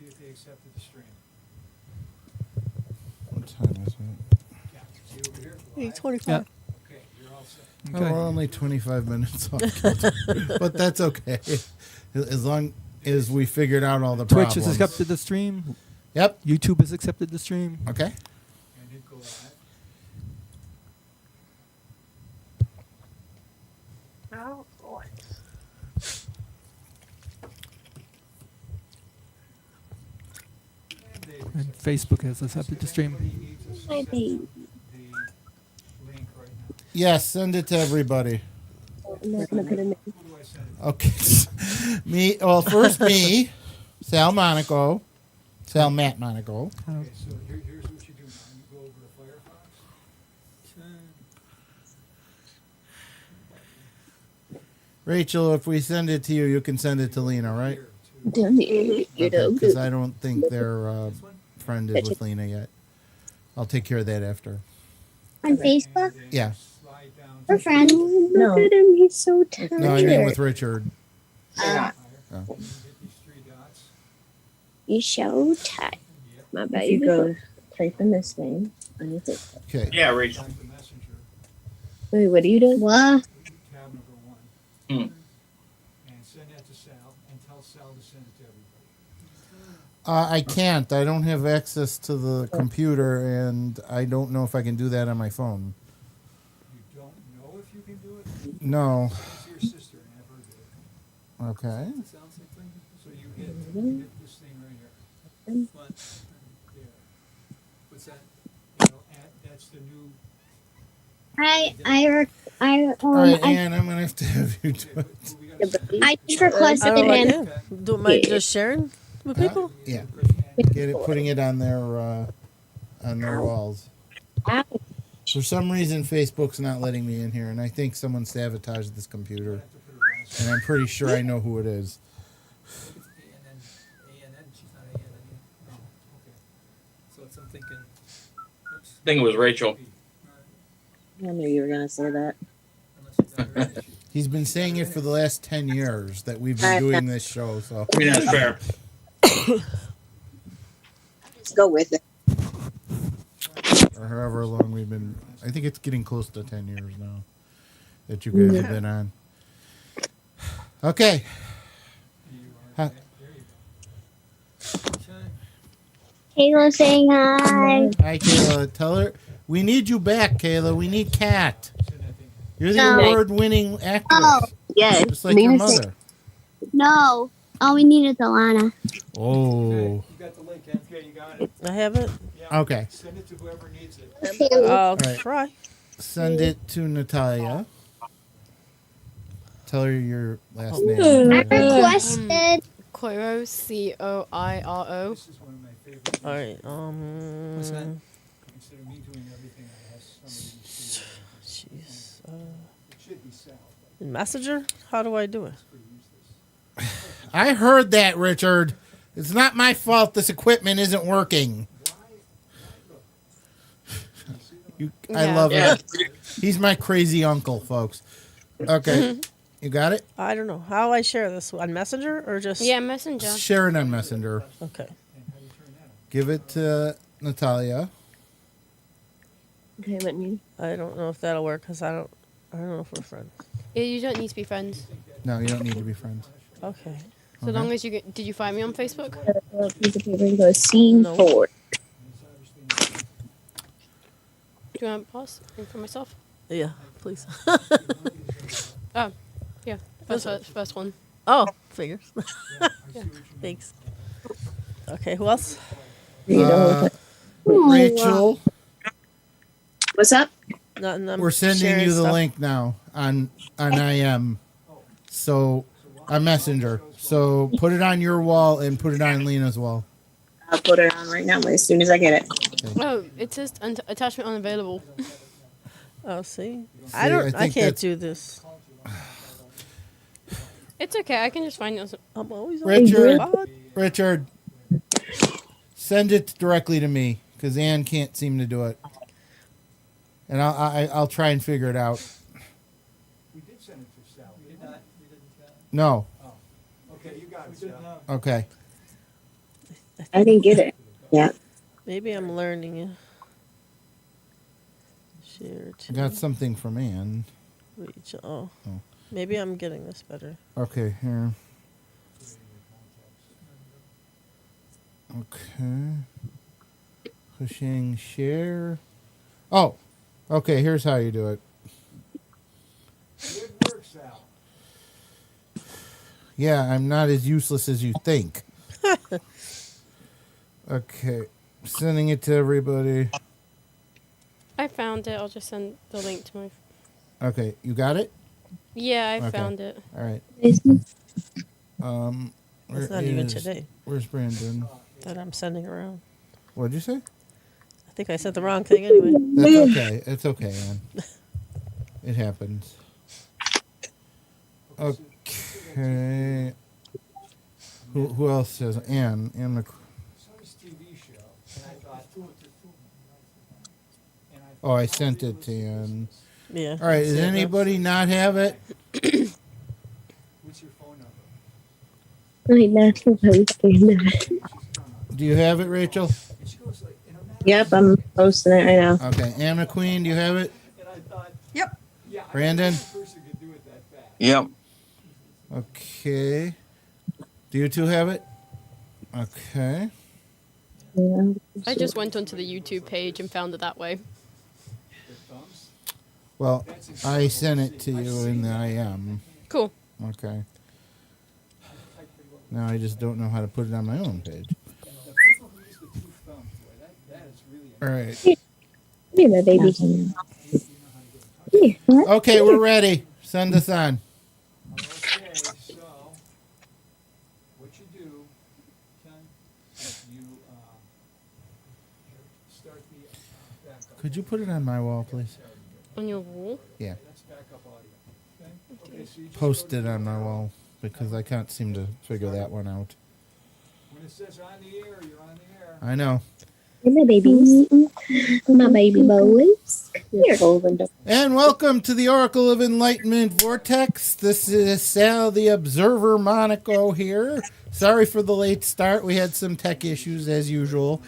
see if they accepted the stream. What time is it? Yeah, see over here? 8:25. Okay, you're all set. Oh, we're only 25 minutes off. But that's okay. As long as we figured out all the Twitch problems. has accepted the stream. Yep. YouTube has accepted the stream. Okay. And hit go live. Oh, boy. And Dave And accepted. Facebook has accepted the stream. Anybody needs us to Hi, send baby. the link right now. Yes, send it to everybody. I'm not gonna put in Who do I send it to? Okay. Me. Well, first me, Sal Monaco, Sal Matt Monaco. Okay, so here's what you do now. You go over to Firefox. Rachel, if we send it to you, you can send it to Lena, right? Here to Don't you know? Because I don't think they're friended with Lena yet. I'll take care of that after. On Facebook? and then Yeah. slide down We're to friends. No. Look at him, he's so tired. No, I mean with Richard. They're not. Oh. higher. You hit these three dots. He's so tired. Yep. My If baby. you go type in this name on your Facebook. Okay. Yeah, Rachel. Like the messenger, Wait, what are you doing? What? tab number 1. Hmm. And send that to Sal and tell Sal to send it to everybody. I can't. I don't have access to the computer, and I don't know if I can do that on my phone. You don't know if you can do it? No. It's your sister and have her do it. Okay. So you hit this thing right here. There. What's that? That's the new. All right, Ann, I'm gonna have to have you do it. We gotta I just requested I don't know him. what to do. Am I just sharing with people? Yeah. Get it, putting it on their walls. For some reason, Facebook's not letting me in here, and I think someone sabotaged this computer. And I'm pretty sure I know who it is. ANN, she's not ANN. Oh, okay. So it's, I'm thinking, oops, I think it was Rachel. I knew you were gonna say that. unless she's not ready. He's been saying it for the last 10 years that we've been doing this show. So I mean, that's fair. Just go with it. or however long we've been. I think it's getting close to 10 years now that you guys have been on. Okay. Huh. Kayla saying hi. Hi, Kayla. Tell her we need you back, Kayla. We need Kat. You're the No. award-winning actress, Oh, Yes. just like your mother. no. All we need is Alana. Oh. You got the link, okay, you got it. I have it. Yeah. Okay. Send it to whoever needs it. I'll Right. try. Send it to Natalia. Tell her your last I name. requested. Coiro, Coiro. This is one of my favorite. All right. What's that? Instead of me doing everything, I have somebody do it. Jeez. It should be Sal, but In Messenger? How do I do it? it's pretty useless. I heard that, Richard. It's not my fault this equipment isn't working. I Yeah. love Yeah. it. He's my crazy uncle, folks. Okay. You got it? I don't know. How do I share this? On Messenger or just? Yeah, Messenger. Share it on Messenger. Okay. And how do you turn that on? Give it to Natalia. Okay, let me. I don't know if that'll work because I don't know if we're friends. Yeah, you don't need to be friends. No, you don't need to be friends. Okay. So long as you get. Did you find me on Facebook? A piece of paper and go scene No. 4. Do you want to pause for myself? Yeah, please. Oh, yeah. First one. Oh, figures. Yeah. Thanks. Okay, who else? Rachel, What's up? Nothing. I'm we're sending sharing you the stuff. link now on IM. So on Messenger. So put it on your wall and put it on Lena's wall. I'll put it on right now as soon as I get it. Oh, it says attachment unavailable. Oh, see, See, I don't. I I, think can't that's- do this. It's okay. I can just find it. I'm always on Richard. the spot. Richard, send it directly to me because Ann can't seem to do it, and I'll try and figure it out. We did send it to Sal. We did not. We didn't. No. Okay, you got it, Sal. Okay. I didn't get it. Yeah. Maybe I'm learning. Share I to got something from Ann. Rachel. Oh. Oh. Maybe I'm getting this better. Okay, here. Okay. Pushing share. Oh, okay, here's how you do it. Good work, Sal. Yeah, I'm not as useless as you think. Okay, sending it to everybody. I found it. I'll just send the link to my. Okay, you got it? Yeah, I Okay. found it. All right. It's not even is- today Where's Brandon? that I'm sending around. What'd you say? I think I sent the wrong thing anyway. That's okay. It's okay, Ann. It happens. Okay. Who else says Ann? Ann Mc- Saw this TV show, and I thought, Oh, I sent it to Ann. Yeah. All right. Does See it now? anybody not have it? what's your phone number? Wait, that's what I was doing. Do you have it, Rachel? And she goes like, in a matter Yep, I'm posting it right now. Okay. Ann McQueen, do you have it? and I thought, Yep. yeah, I Brandon? think one person could do it that fast. Yep. Okay. Do you two have it? Okay. I just went onto the YouTube page and found it that way. The thumbs. Well, I sent it to you in the IM. Cool. Okay. Now I just don't know how to put it on my own page. The people who use the two thumbs, boy, that is really. All right. Hey, my baby. Okay, we're ready. Send us on. Okay, so what you do, Ken, you start the backup. Could you put it on my wall, please? On your wall? Yeah. That's backup audio. Okay, so you just Post go it to on my wall because I can't seem to figure that one out. When it says on the air, you're on the air. I know. Hey, my babies. My baby boys. Here. And welcome to the Oracle of Enlightenment Vortex. This is Sal the Observer Monaco here. Sorry for the late start. We had some tech issues as usual.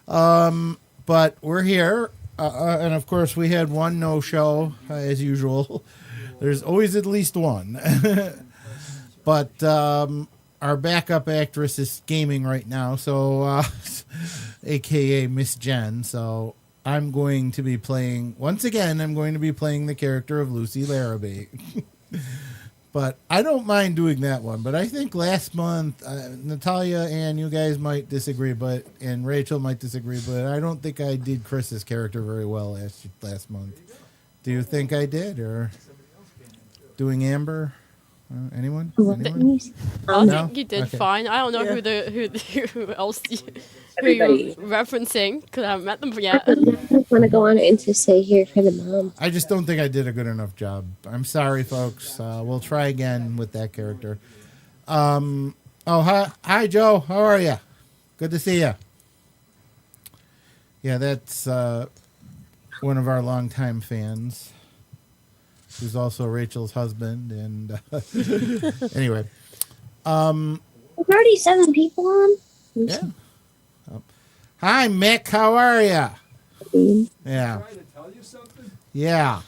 But we're here. And of course, we had one no-show as usual. There's always at least one. But our backup actress is gaming right now, so aka Miss Jen. So I'm going to be playing once again. I'm going to be playing the character of Lucy Larrabee. But I don't mind doing that one. But I think last month, Natalia and you guys might disagree, and Rachel might disagree, but I don't think I did Chris's character very well last month. Do you think I did, or doing Amber? Anyone? Anyone? I No? think you did Okay. fine. I don't know Yeah. who else who Everybody. you're referencing because I haven't met them yet. I want to go on and to say here for the mom. I just don't think I did a good enough job. I'm sorry, folks. We'll try again with that character. Hi, Joe. How are you? Good to see you. Yeah, that's one of our longtime fans, who's also Rachel's husband. And anyway, There's already 7 people on. yeah. Hi, Mick. How are you? Yeah. Trying to tell you something? Yeah.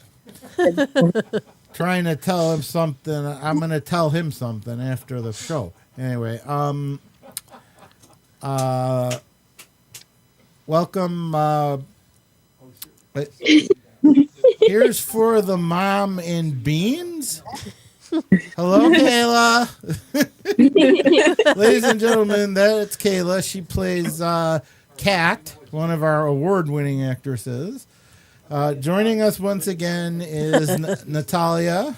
Trying to tell him something. I'm going to tell him something after the show. Anyway, welcome. Here's for the mom in beans. Hello, Kayla. Ladies and gentlemen, that's Kayla. She plays Kat, one of our award-winning actresses. Joining us once again is Natalia.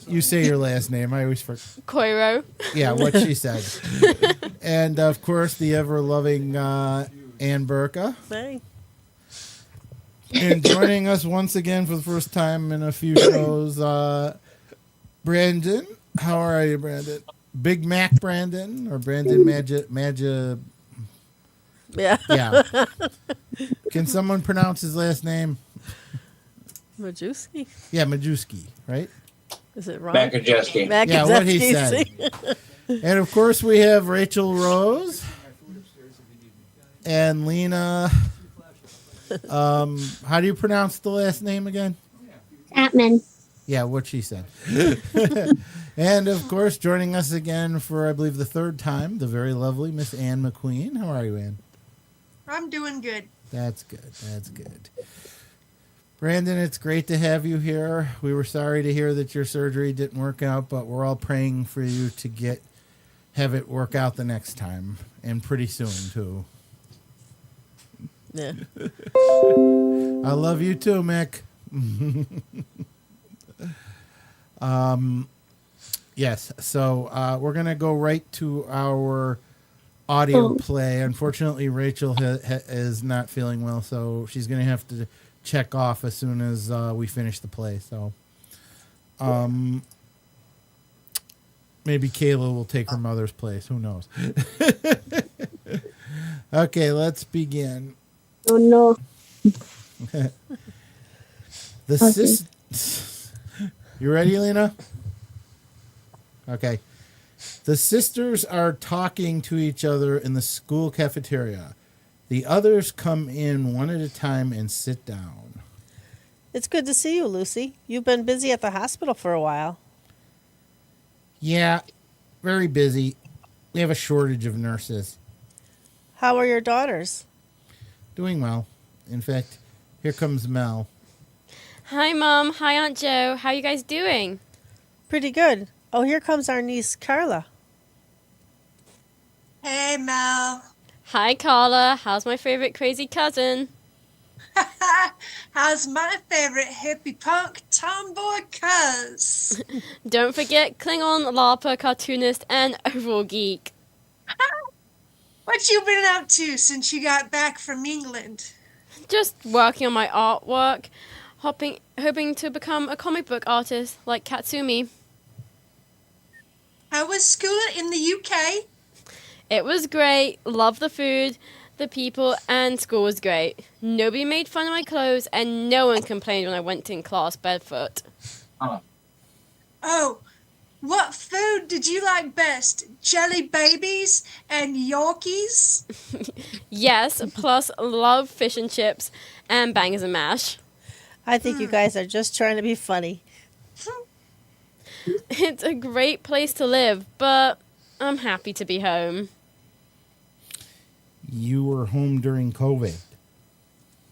You say your last name. I always forget. Koiro. Yeah, what she said. And, of course, the ever-loving Ann Burka. Hey. And joining us once again for the first time in a few shows, Brandon. How are you, Brandon? Big Mac Brandon or Brandon Magia? Yeah. Yeah. Can someone pronounce his last name? Majewski? Yeah, Majewski, right? Is it wrong? Makajeski. Yeah, what he said. And of course, we have Rachel Rose. and Lena. How do you pronounce the last name again? Chapman. Yeah, what she said. And of course, joining us again for I believe the third time, the very lovely Miss Ann McQueen. How are you, Ann? I'm doing good. That's good. That's good. Brandon, it's great to have you here. We were sorry to hear that your surgery didn't work out, but we're all praying for you to have it work out the next time, and pretty soon too. Yeah. I love you too, Mick. Yes, so we're gonna go right to our audio play. Unfortunately, Rachel is not feeling well, so she's gonna have to check off as soon as we finish the play. So, maybe Kayla will take her mother's place. Who knows? Okay, let's begin. Oh no. You ready, Lena? Okay. The sisters are talking to each other in the school cafeteria. The others come in one at a time and sit down. It's good to see you, Lucy. You've been busy at the hospital for a while. Yeah, very busy. We have a shortage of nurses. How are your daughters? Doing well. In fact, here comes Mel. Hi, Mom. Hi, Aunt Jo. How you guys doing? Pretty good. Oh, here comes our niece, Carla. Hey, Mel. Hi, Carla. How's my favorite crazy cousin? How's my favorite hippie punk tomboy cuz? Don't forget Klingon, LARPer, cartoonist, and overall geek. What you been up to since you got back from England? Just working on my artwork, hoping to become a comic book artist like Katsumi. How was school in the UK? It was great. Loved the food, the people, and school was great. Nobody made fun of my clothes, and no one complained when I went in class barefoot. Oh, what food did you like best? Jelly babies and Yorkies? Yes, plus love fish and chips and bangers and mash. I think you guys are just trying to be funny. It's a great place to live, but I'm happy to be home. You were home during COVID.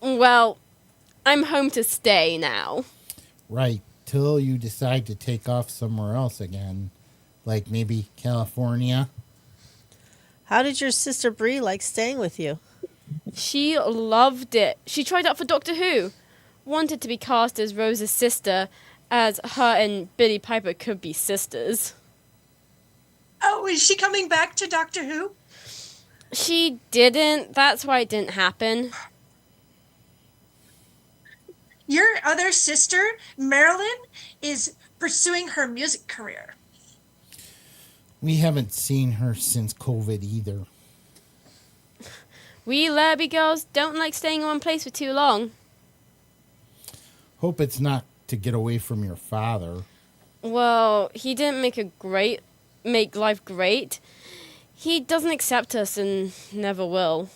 Well, I'm home to stay now. Right, till you decide to take off somewhere else again. Like maybe California. How did your sister Bree like staying with you? She loved it. She tried out for Doctor Who. Wanted to be cast as Rose's sister, as her and Billie Piper could be sisters. Oh, is she coming back to Doctor Who? She didn't. That's why it didn't happen. Your other sister, Marilyn, is pursuing her music career. We haven't seen her since COVID either. We Larby girls don't like staying in one place for too long. Hope it's not to get away from your father. Well, he didn't make life great. He doesn't accept us and never will.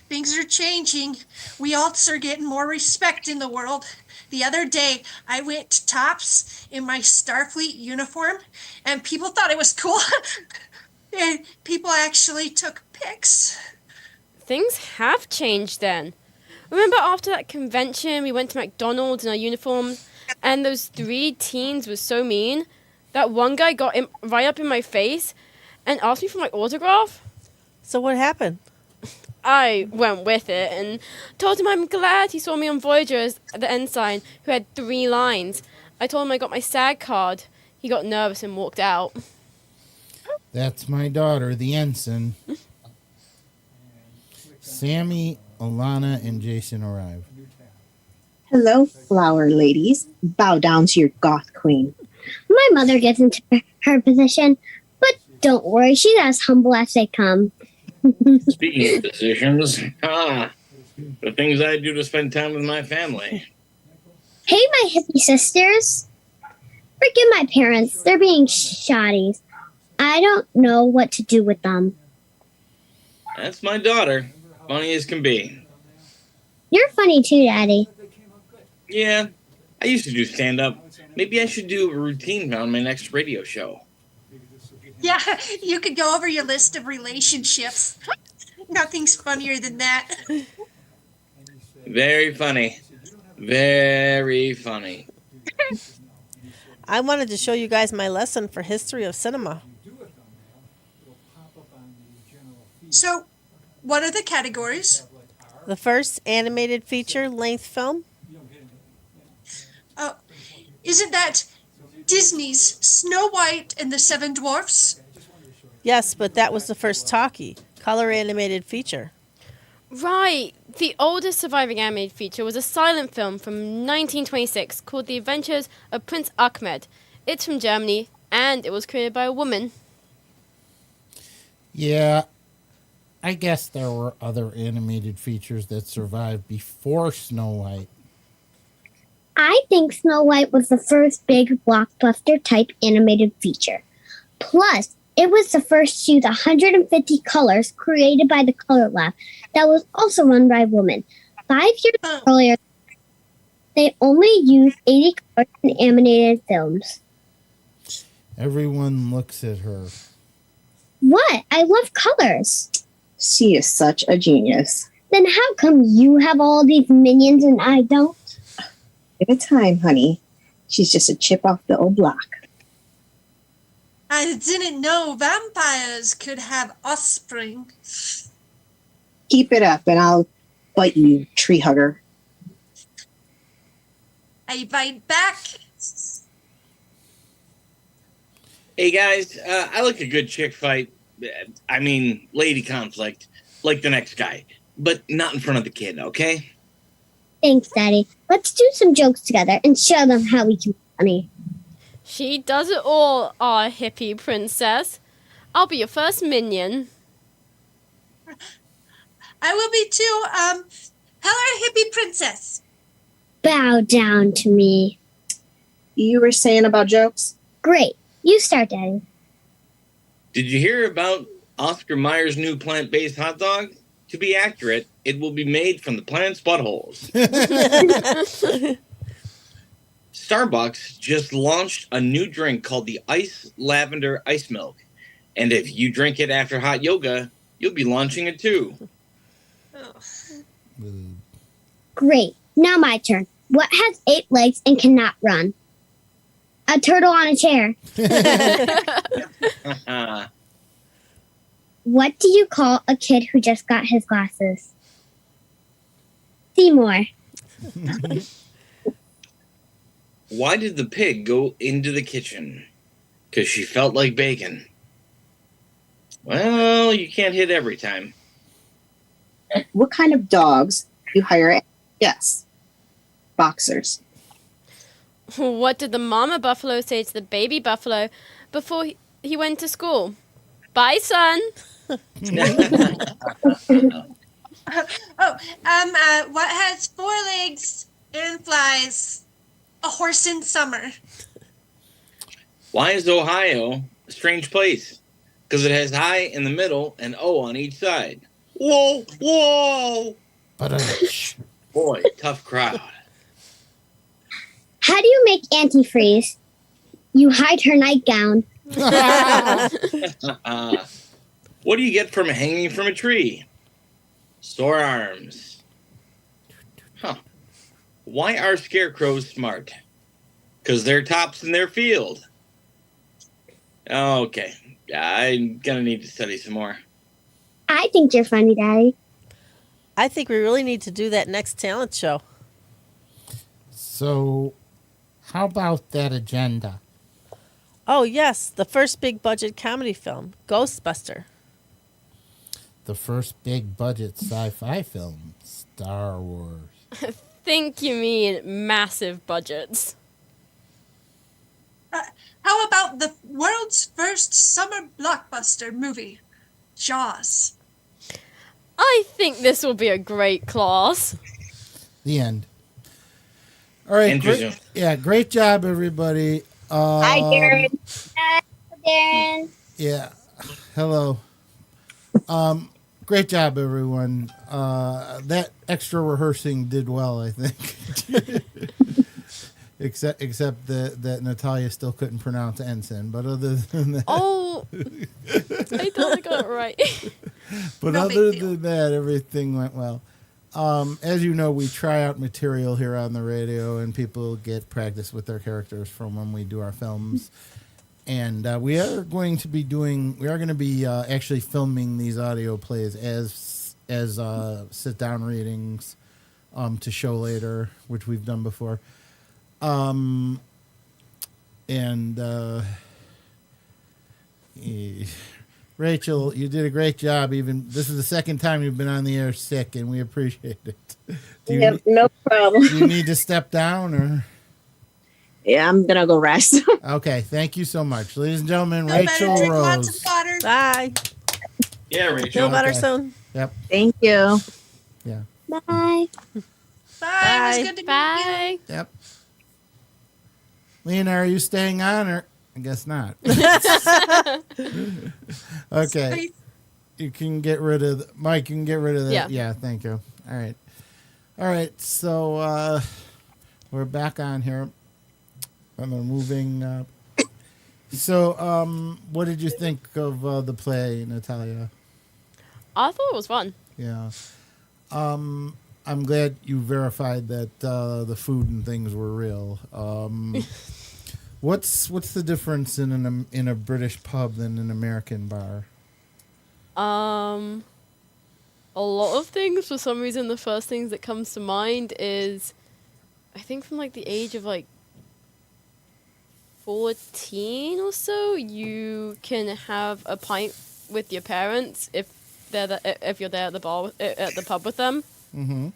Things are changing. We also are getting more respect in the world. The other day, I went to Tops in my Starfleet uniform, and people thought it was cool. And people actually took pics. Things have changed then. Remember after that convention, we went to McDonald's in our uniforms, and those 3 teens were so mean? That one guy got right up in my face and asked me for my autograph. So what happened? I went with it and told him I'm glad he saw me on Voyager as the ensign who had 3 lines. I told him I got my SAG card. He got nervous and walked out. That's my daughter, the ensign. Sammy, Alana, and Jason arrive. Hello, flower ladies. Bow down to your goth queen. My mother gets into her position, but don't worry, she's as humble as they come. Speaking of positions, the things I do to spend time with my family. Hey, my hippie sisters. Forgive my parents. They're being shoddies. I don't know what to do with them. That's my daughter. Funny as can be. You're funny too, Daddy. Yeah, I used to do stand-up. Maybe I should do a routine on my next radio show. Yeah, you could go over your list of relationships. Nothing's funnier than that. Very funny. Very funny. I wanted to show you guys my lesson for history of cinema. So, what are the categories? The first, animated feature length film. Oh, isn't that Disney's Snow White and the Seven Dwarfs? Yes, but that was the first talkie, color animated feature. Right. The oldest surviving animated feature was a silent film from 1926 called The Adventures of Prince Ahmed. It's from Germany, and it was created by a woman. Yeah, I guess there were other animated features that survived before Snow White. I think Snow White was the first big blockbuster type animated feature. Plus, it was the first to use 150 colors created by the Color Lab that was also run by a woman. 5 years earlier, they only used 80 colors in animated films. Everyone looks at her. What? I love colors. She is such a genius. Then how come you have all these minions and I don't? Give it time, honey. She's just a chip off the old block. I didn't know vampires could have offspring. Keep it up and I'll bite you, tree hugger. I bite back. Hey guys, I like a good chick fight. I mean, lady conflict, like the next guy, but not in front of the kid, okay? Thanks, Daddy. Let's do some jokes together and show them how we can be funny. She does it all, our hippie princess. I'll be your first minion. I will be too. Hello, hippie princess. Bow down to me. You were saying about jokes? Great. You start, Daddy. Did you hear about Oscar Mayer's new plant-based hot dog? To be accurate, it will be made from the plant's buttholes. Starbucks just launched a new drink called the Ice Lavender Ice Milk. And if you drink it after hot yoga, you'll be launching it too. Great. Now my turn. What has 8 legs and cannot run? A turtle on a chair. What do you call a kid who just got his glasses? Seymour. Why did the pig go into the kitchen? Because she felt like bacon. Well, you can't hit every time. What kind of dogs do you hire? Yes. Boxers. What did the mama buffalo say to the baby buffalo before he went to school? Bye, son. What has 4 legs and flies? A horse in summer. Why is Ohio a strange place? Because it has I in the middle and O on each side. Whoa, whoa! Boy, tough crowd. How do you make antifreeze? You hide her nightgown. What do you get from hanging from a tree? Sore arms. Huh. Why are scarecrows smart? Because they're tops in their field. Okay. I'm going to need to study some more. I think you're funny, Daddy. I think we really need to do that next talent show. So, how about that agenda? Oh, yes, the first big budget comedy film, Ghostbuster. The first big budget sci-fi film, Star Wars. Think you mean massive budgets. How about the world's first summer blockbuster movie, Jaws? I think this will be a great class. The end. All right. Interesting. Great job, everybody. Hi, Darren. Darren. Yeah. Hello. great job, everyone. That extra rehearsing did well, I think. except that Natalia still couldn't pronounce ensign. But other than that, Oh, I thought I got it right. but No other big deal. than that, everything went well. As you know, we try out material here on the radio, and people get practice with their characters from when we do our films. And we are going to be actually filming these audio plays as sit down readings to show later, which we've done before. Rachel, you did a great job. Even this is the second time you've been on the air sick, and we appreciate it. Yep, no problem. Do you need to step down or? Yeah, I'm gonna go rest. Okay, thank you so much, ladies and gentlemen. Feel better, Rachel drink Rose. lots of water. Bye. Yeah, Rachel. Feel better Okay. soon. Yep. Thank you. Yeah. Bye. Bye. It Bye. was good to meet you. Bye. Yep. Lena, are you staying on or? I guess not. Okay. Bye. You can get rid of Mike. You can get rid of that. Yeah. Yeah. Thank you. All right. All right. So we're back on here. I'm moving. So what did you think of the play, Natalia? I thought it was fun. Yeah. I'm glad you verified that the food and things were real. What's the difference in a British pub than an American bar? A lot of things. For some reason, the first things that comes to mind is, I think from like the age of like 14 or so, you can have a pint with your parents if you're there at the bar at the pub with them. Mm-hmm.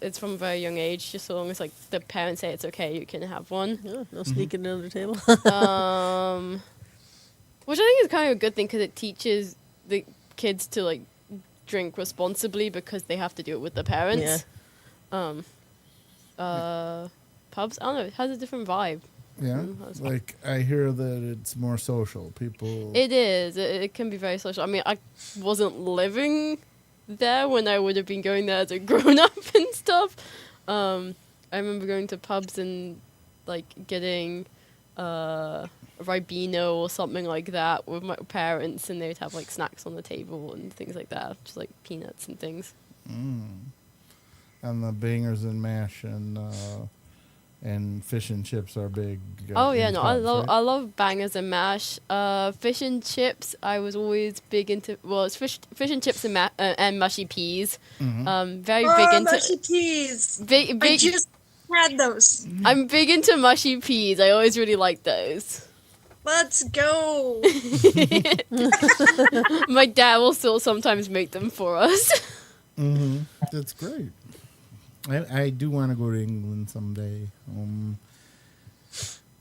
It's from a very young age. Just so long as like the parents say it's okay, you can have one. Oh, no sneaking under the table. Which I think is kind of a good thing because it teaches the kids to like drink responsibly because they have to do it with their parents. Pubs, I don't know, it has a different vibe. Yeah. That's Like I hear that it's more social. People. It is. It can be very social. I mean, I wasn't living there when I would have been going there as a grown up and stuff. I remember going to pubs and like getting Ribena or something like that with my parents, and they'd have like snacks on the table and things like that, just like peanuts and things. And the bangers and mash and fish and chips are big. Oh yeah, in no, pubs, right? I love bangers and mash. Fish and chips, I was always big into. Well, it's fish and chips and mushy peas. Very big into Mushy peas. big. I just had those. I'm big into mushy peas. I always really like those. Let's go. My dad will still sometimes make them for us. That's great. I do want to go to England someday.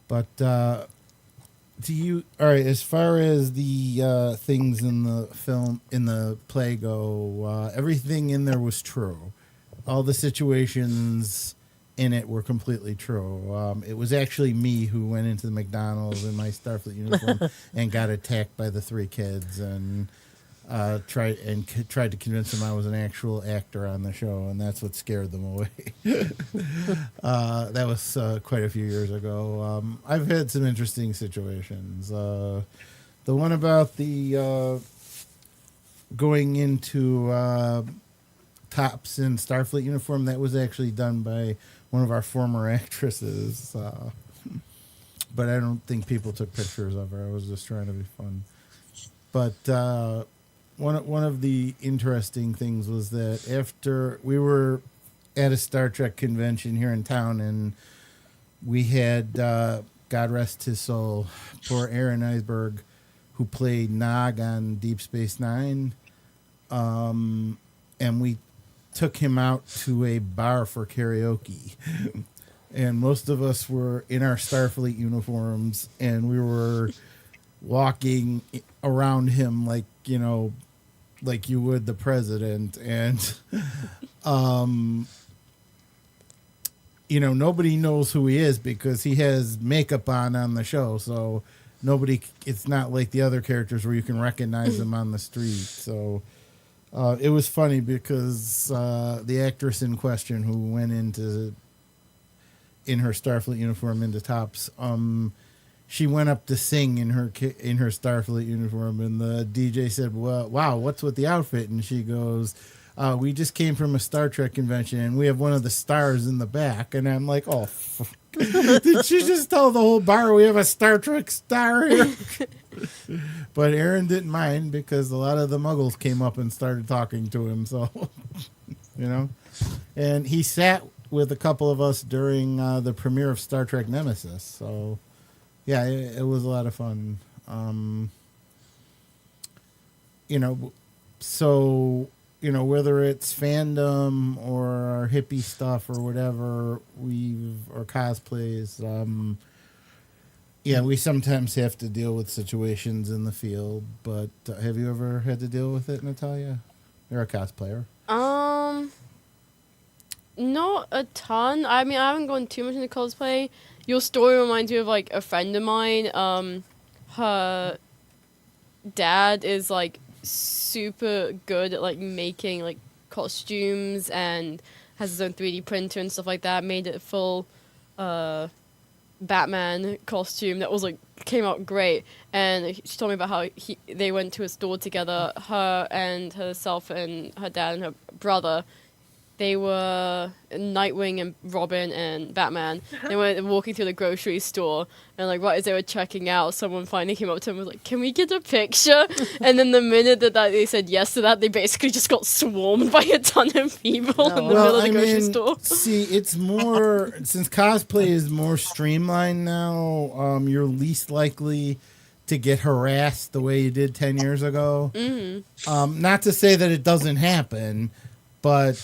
But do you? All right. As far as the things in the film, in the play go, everything in there was true. All the situations in it were completely true. It was actually me who went into the McDonald's in my Starfleet uniform and got attacked by the three kids and tried to convince them I was an actual actor on the show, and that's what scared them away. That was quite a few years ago. I've had some interesting situations. The one about the going into tops in Starfleet uniform, that was actually done by one of our former actresses, but I don't think people took pictures of her. I was just trying to be fun. But one of the interesting things was that after we were at a Star Trek convention here in town, and we had God rest his soul, poor Aaron Eisberg, who played Nog on Deep Space Nine, and we took him out to a bar for karaoke. And most of us were in our Starfleet uniforms, and we were walking around him like, you know, like you would the president. And, you know, nobody knows who he is because he has makeup on the show. So it's not like the other characters where you can recognize him on the street. So It was funny because the actress in question who went in her Starfleet uniform into tops, she went up to sing in her Starfleet uniform, and the DJ said, "Well, wow, what's with the outfit?" And she goes, "We just came from a Star Trek convention, and we have one of the stars in the back." And I'm like, "Oh, did she just tell the whole bar we have a Star Trek star here?" But Aaron didn't mind because a lot of the Muggles came up and started talking to him. So, and he sat with a couple of us during the premiere of Star Trek Nemesis. So, yeah, it was a lot of fun. Whether it's fandom or hippie stuff or whatever, or cosplays, we sometimes have to deal with situations in the field. But have you ever had to deal with it, Natalia? You're a cosplayer. Not a ton. I mean, I haven't gone too much into cosplay. Your story reminds me of, like, a friend of mine. Her dad is, like, super good at, like, making, like, costumes and has his own 3D printer and stuff like that. Made it full Batman costume that was, like, came out great. And she told me about how they went to a store together, her and herself and her dad and her brother. They were Nightwing and Robin and Batman. They went walking through the grocery store, and, like, right as they were checking out, someone finally came up to them and was like, "Can we get a picture?" And then the minute that they said yes to that, they basically just got swarmed by a ton of people in the middle of the grocery store. See, it's more, since cosplay is more streamlined now, you're least likely to get harassed the way you did 10 years ago. Mm-hmm. Not to say that it doesn't happen, but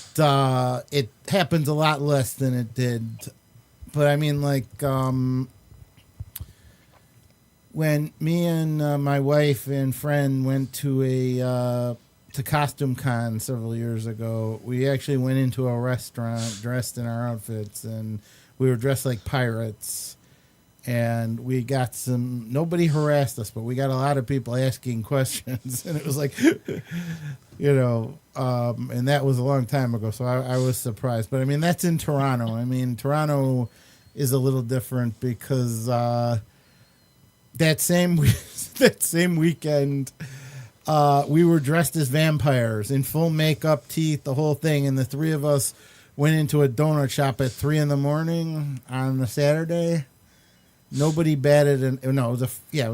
it happens a lot less than it did. But I mean, like, when me and my wife and friend went to Costume Con several years ago, we actually went into a restaurant dressed in our outfits, and we were dressed like pirates. And we got nobody harassed us, but we got a lot of people asking questions. And it was like, and that was a long time ago. So I was surprised. But I mean, that's in Toronto. I mean, Toronto is a little different because that same weekend, we were dressed as vampires in full makeup, teeth, the whole thing. And the three of us went into a donut shop at 3 a.m. on a Saturday. Nobody batted it was a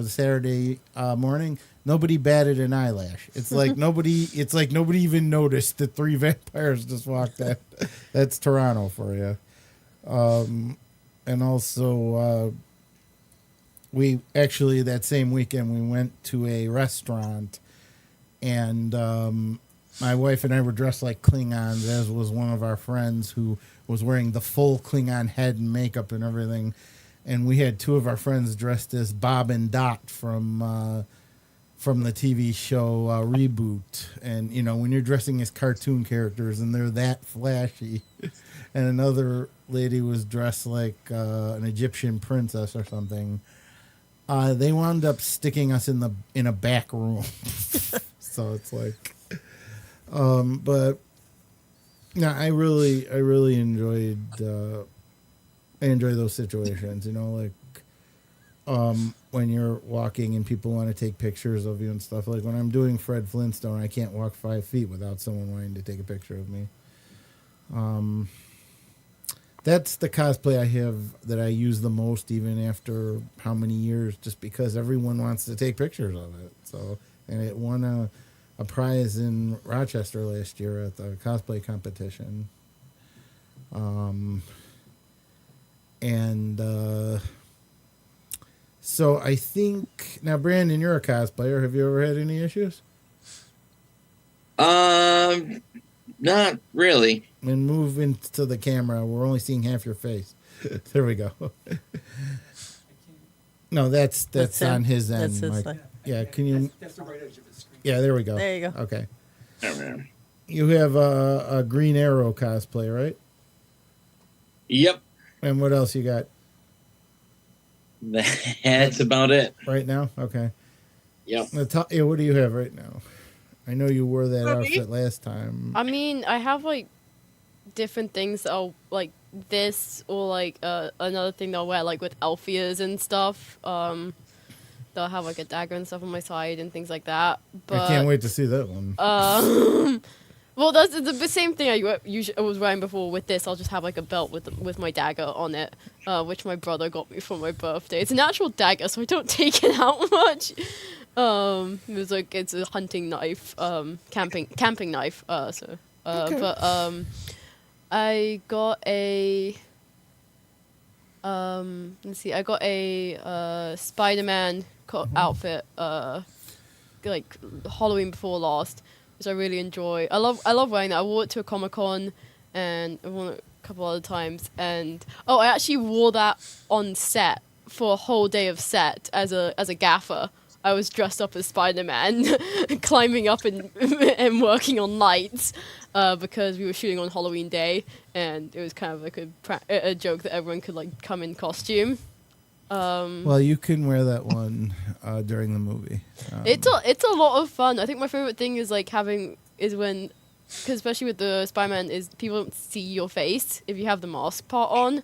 Saturday morning. Nobody batted an eyelash. It's like nobody even noticed that 3 vampires just walked out. That's Toronto for you. And also, we actually, that same weekend, we went to a restaurant, and my wife and I were dressed like Klingons, as was one of our friends who was wearing the full Klingon head and makeup and everything. And we had 2 of our friends dressed as Bob and Dot from the TV show Reboot. And, when you're dressing as cartoon characters and they're that flashy. And another lady was dressed like an Egyptian princess or something. They wound up sticking us in a back room. So it's like, but no, I really enjoyed. I enjoy those situations, when you're walking and people want to take pictures of you and stuff. Like when I'm doing Fred Flintstone, I can't walk 5 feet without someone wanting to take a picture of me. That's the cosplay I have that I use the most, even after how many years, just because everyone wants to take pictures of it. So, and it won a prize in Rochester last year at the cosplay competition. So I think now, Brandon, you're a cosplayer. Have you ever had any issues? Not really. And move into the camera. We're only seeing half your face. There we go. No, that's on his end. That's his Mike. side. Yeah, can you? That's the right edge of the screen. Yeah, there we go. There you go. Okay. Oh, man. You have a Green Arrow cosplay, right? Yep. And what else you got? That's about it. Right now? Okay. Yep. What do you have right now? I know you wore that Okay. outfit last time. I mean, I have like different things that I'll like this or like another thing that I'll wear like with elf ears and stuff. They'll have like a dagger and stuff on my side and things like that. But I can't wait to see that one. well, that's the same thing I was wearing before. With this, I'll just have like a belt with my dagger on it, which my brother got me for my birthday. It's an actual dagger, so I don't take it out much. It was like it's a hunting knife, camping knife. Okay. But I got a let's see, I got a Spider-Man outfit like Halloween before last, which I really enjoy. I love wearing that. I wore it to a Comic-Con and I wore it a couple other times, and I actually wore that on set for a whole day of set as a gaffer. I was dressed up as Spider-Man, climbing up and and working on lights, because we were shooting on Halloween Day, and it was kind of like a joke that everyone could like come in costume. Well, you can wear that one during the movie. It's a lot of fun. I think my favorite thing is like when, because especially with the Spider-Man, is people don't see your face if you have the mask part on.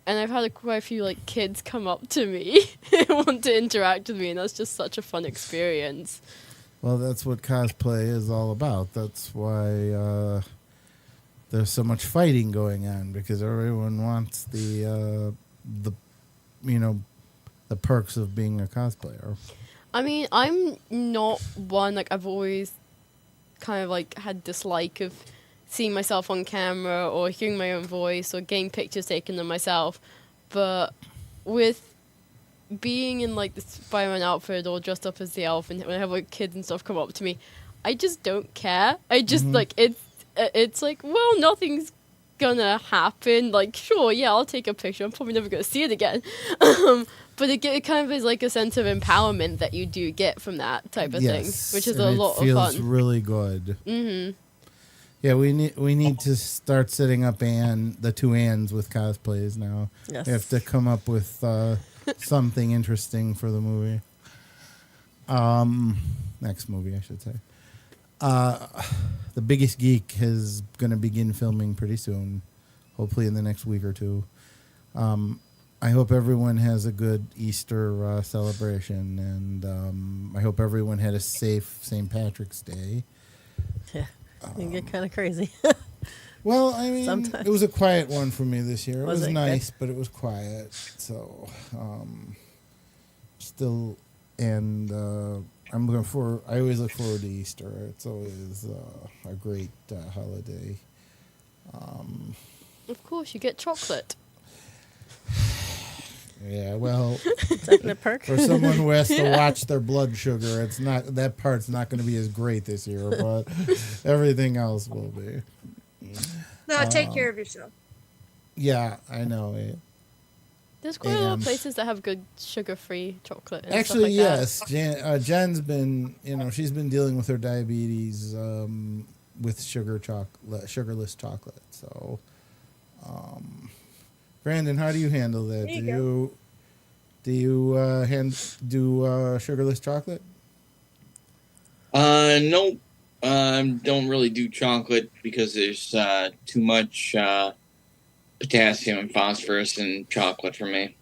And I've had quite a few like kids come up to me and want to interact with me, and that's just such a fun experience. Well, that's what cosplay is all about. That's why there's so much fighting going on, because everyone wants the perks of being a cosplayer. I mean, I'm not one, like, I've always kind of like had dislike of seeing myself on camera or hearing my own voice or getting pictures taken of myself, but with being in like the Spider-Man outfit or dressed up as the elf, and when I have like kids and stuff come up to me, I just don't care. I just like it's like, well, nothing's gonna happen. Like, sure, yeah, I'll take a picture. I'm probably never gonna see it again. But it kind of is like a sense of empowerment that you do get from that type of thing, which is a lot of fun. It feels really good. Mm-hmm. Yeah, we need to start setting up the two Anns with cosplays now. Yes. We have to come up with something interesting for the movie. Next movie, I should say. The Biggest Geek is going to begin filming pretty soon, hopefully in the next week or two. I hope everyone has a good Easter celebration, and I hope everyone had a safe St. Patrick's Day. Yeah, it can get kind of crazy. Well, I mean, Sometimes. It was a quiet one for me this year. It was it nice, but it was quiet. So, still, and I'm looking for. I always look forward to Easter. It's always a great holiday. Of course, you get chocolate. Yeah, well, Definite perk. for someone who has to watch their blood sugar, it's not that part's not going to be as great this year, but everything else will be. No, take care of yourself. Yeah, I know. There's quite a lot of places that have good sugar-free chocolate. And Actually, stuff like yes. Jen's been, she's been dealing with her diabetes with sugarless chocolate. So, Brandon, how do you handle that? Do you sugarless chocolate? No. Don't really do chocolate because there's too much potassium and phosphorus in chocolate for me.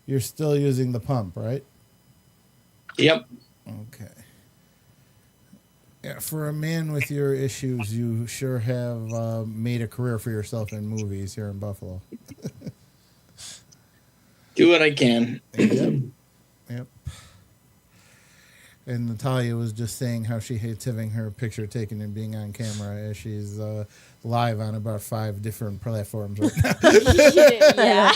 You're still using the pump, right? Yep. Okay. Yeah, for a man with your issues, you sure have made a career for yourself in movies here in Buffalo. Do what I can. Yep. And Natalia was just saying how she hates having her picture taken and being on camera, as she's live on about 5 different platforms right now. yeah.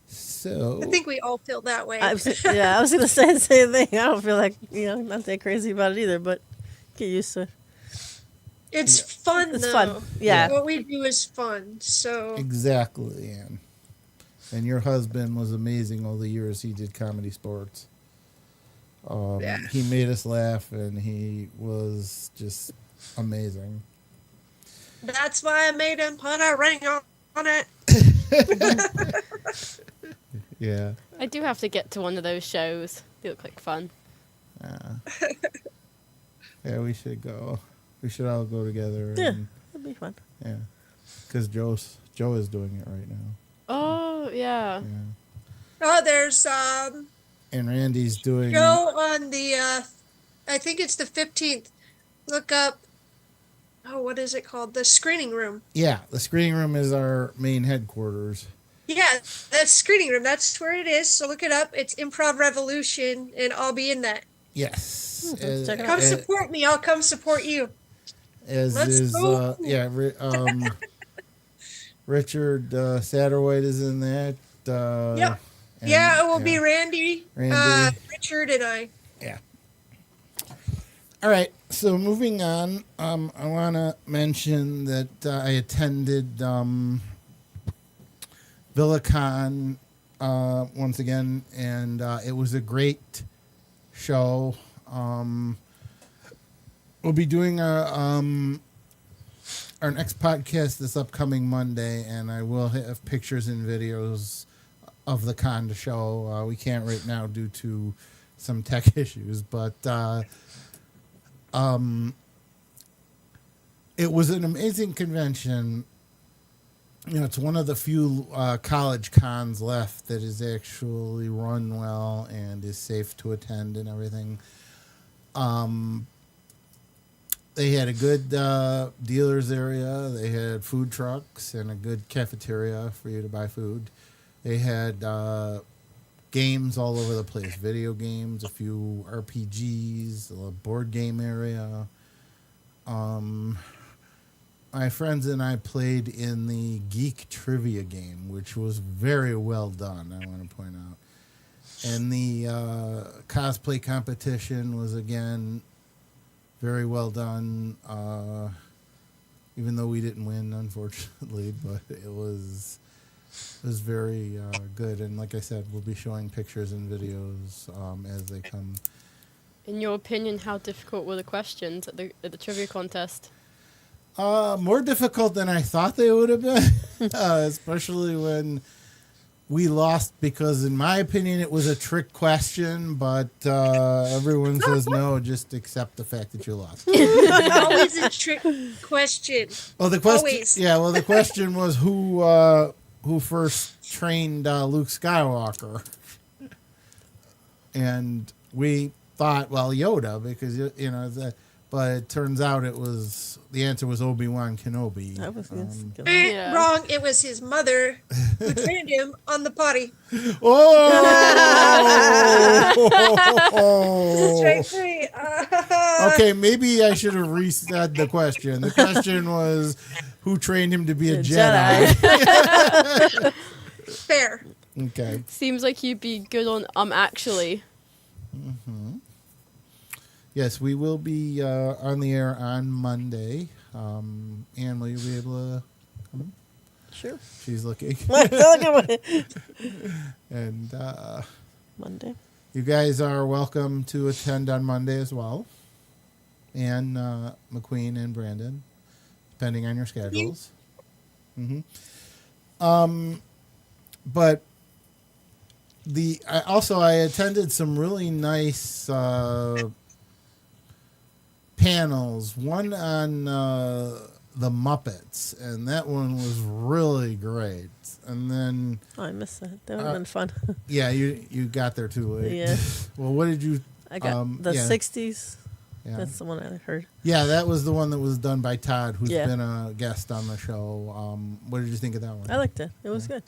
So I think we all feel that way. I was going to say the same thing. I don't feel like, not that crazy about it either, but get used to it. It's fun, It's though. fun. Yeah. What we do is fun. So exactly, Ann. And your husband was amazing all the years he did Comedy Sports. He made us laugh, and he was just amazing. that's why I made him put a ring on it. Yeah. I do have to get to one of those shows. They look like fun. Yeah, we should go. We should all go together. Yeah, And, that'd be fun. yeah, because Joe is doing it right now. Oh, yeah. Yeah, Oh, there's and Randy's doing. show on the I think it's the 15th. Look up. Oh, what is it called? The screening room. Yeah, the screening room is our main headquarters. Yeah, that's screening room. That's where it is. So look it up. It's Improv Revolution, and I'll be in that. Yes, Let's check it Come out. support me. I'll come support you. as Let's is go. Richard Satterwhite is in that. Yep. and- Yeah, it will be Randy, Randy. Richard, and I. Yeah. All right. So moving on, I want to mention that I attended Villacon once again, and it was a great show. We'll be doing our next podcast this upcoming Monday, and I will have pictures and videos of the con to show. We can't right now due to some tech issues, but it was an amazing convention. You know, it's one of the few college cons left that is actually run well and is safe to attend and everything. They had a good dealers area. They had food trucks and a good cafeteria for you to buy food. They had games all over the place, video games, a few RPGs, a board game area. My friends and I played in the Geek Trivia game, which was very well done, I want to point out. And the cosplay competition was, again, very well done, even though we didn't win, unfortunately, but it was very good. And like I said, we'll be showing pictures and videos as they come. In your opinion, how difficult were the questions at the trivia contest? More difficult than I thought they would have been, especially when we lost, because in my opinion it was a trick question, but everyone says no, just accept the fact that you lost. Always a trick question. Well, the question, Always. yeah. Well, the question was who first trained Luke Skywalker, and we thought, well, Yoda, because you know, but it turns out the answer was Obi-Wan Kenobi. That was good. Yeah. Wrong. It was his mother who trained him on the potty. Oh! Straight free. Okay, maybe I should have reset the question. The question was, who trained him to be a Jedi? Fair. Okay. Seems like you'd be good on actually. Mm-hmm. Yes, we will be on the air on Monday. Anne, will you be able to come? Sure. She's looking. And Monday. you guys are welcome to attend on Monday as well. And McQueen and Brandon, depending on your schedules. Mm-hmm. But I attended some really nice panels. One on the Muppets, and that one was really great. And then Oh, I missed that. That would have been fun. yeah, you got there too late. Yeah. Well, what did you? I got the yeah. 60s. Yeah. That's the one I heard. Yeah, that was the one that was done by Todd, who's Yeah. been a guest on the show. What did you think of that one? I liked it. It was good.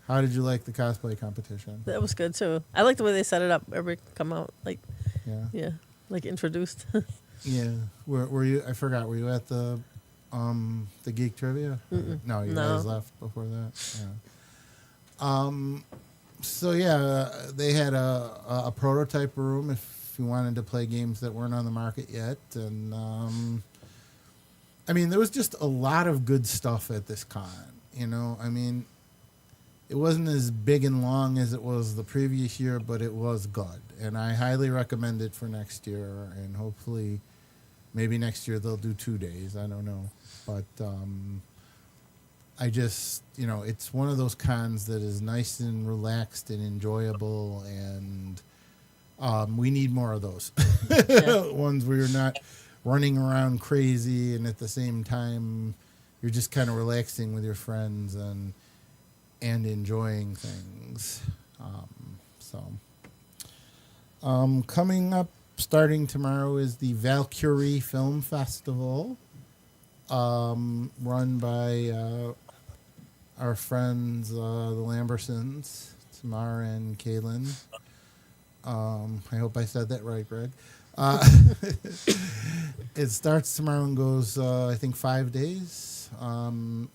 How did you like the cosplay competition? That was good too. I like the way they set it up. Every come out Yeah. like introduced. Yeah. Were you? I forgot. Were you at the Geek Trivia? Mm-mm. No, you No. guys left before that. Yeah. So yeah, they had a prototype room if you wanted to play games that weren't on the market yet, and I mean, there was just a lot of good stuff at this con. You know, I mean, it wasn't as big and long as it was the previous year, but it was good, and I highly recommend it for next year, and hopefully maybe next year they'll do 2 days. I don't know, but I just, it's one of those cons that is nice and relaxed and enjoyable, and we need more of those. Ones where you're not running around crazy, and at the same time, you're just kind of relaxing with your friends and enjoying things. Coming up, starting tomorrow, is the Valkyrie Film Festival, run by our friends, the Lambersons, Tamara and Kaylin. I hope I said that right, Greg. It starts tomorrow and goes, I think, 5 days.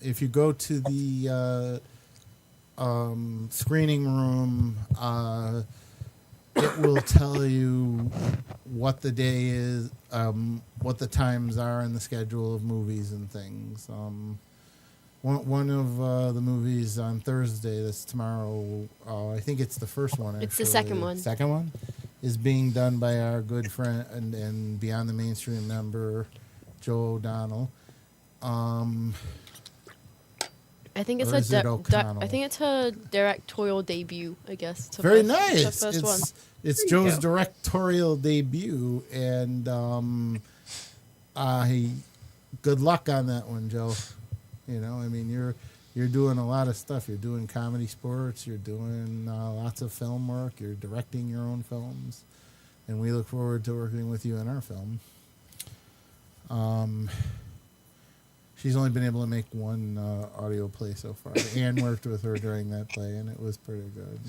If you go to the screening room, it will tell you what the day is, what the times are, and the schedule of movies and things. One of the movies on Thursday, that's tomorrow, I think it's the first one, actually. It's the second one. Second one? Is being done by our good friend and Beyond the Mainstream member, Joe O'Donnell. I think it's Or is it O'Connell? I think it's her directorial debut, I guess. It's her Very first- nice. It's her first one. It's Joe's directorial debut, and good luck on that one, Joe. You're doing a lot of stuff. You're doing comedy sports. You're doing lots of film work. You're directing your own films, and we look forward to working with you in our film. She's only been able to make one audio play so far. Anne worked with her during that play, and it was pretty good.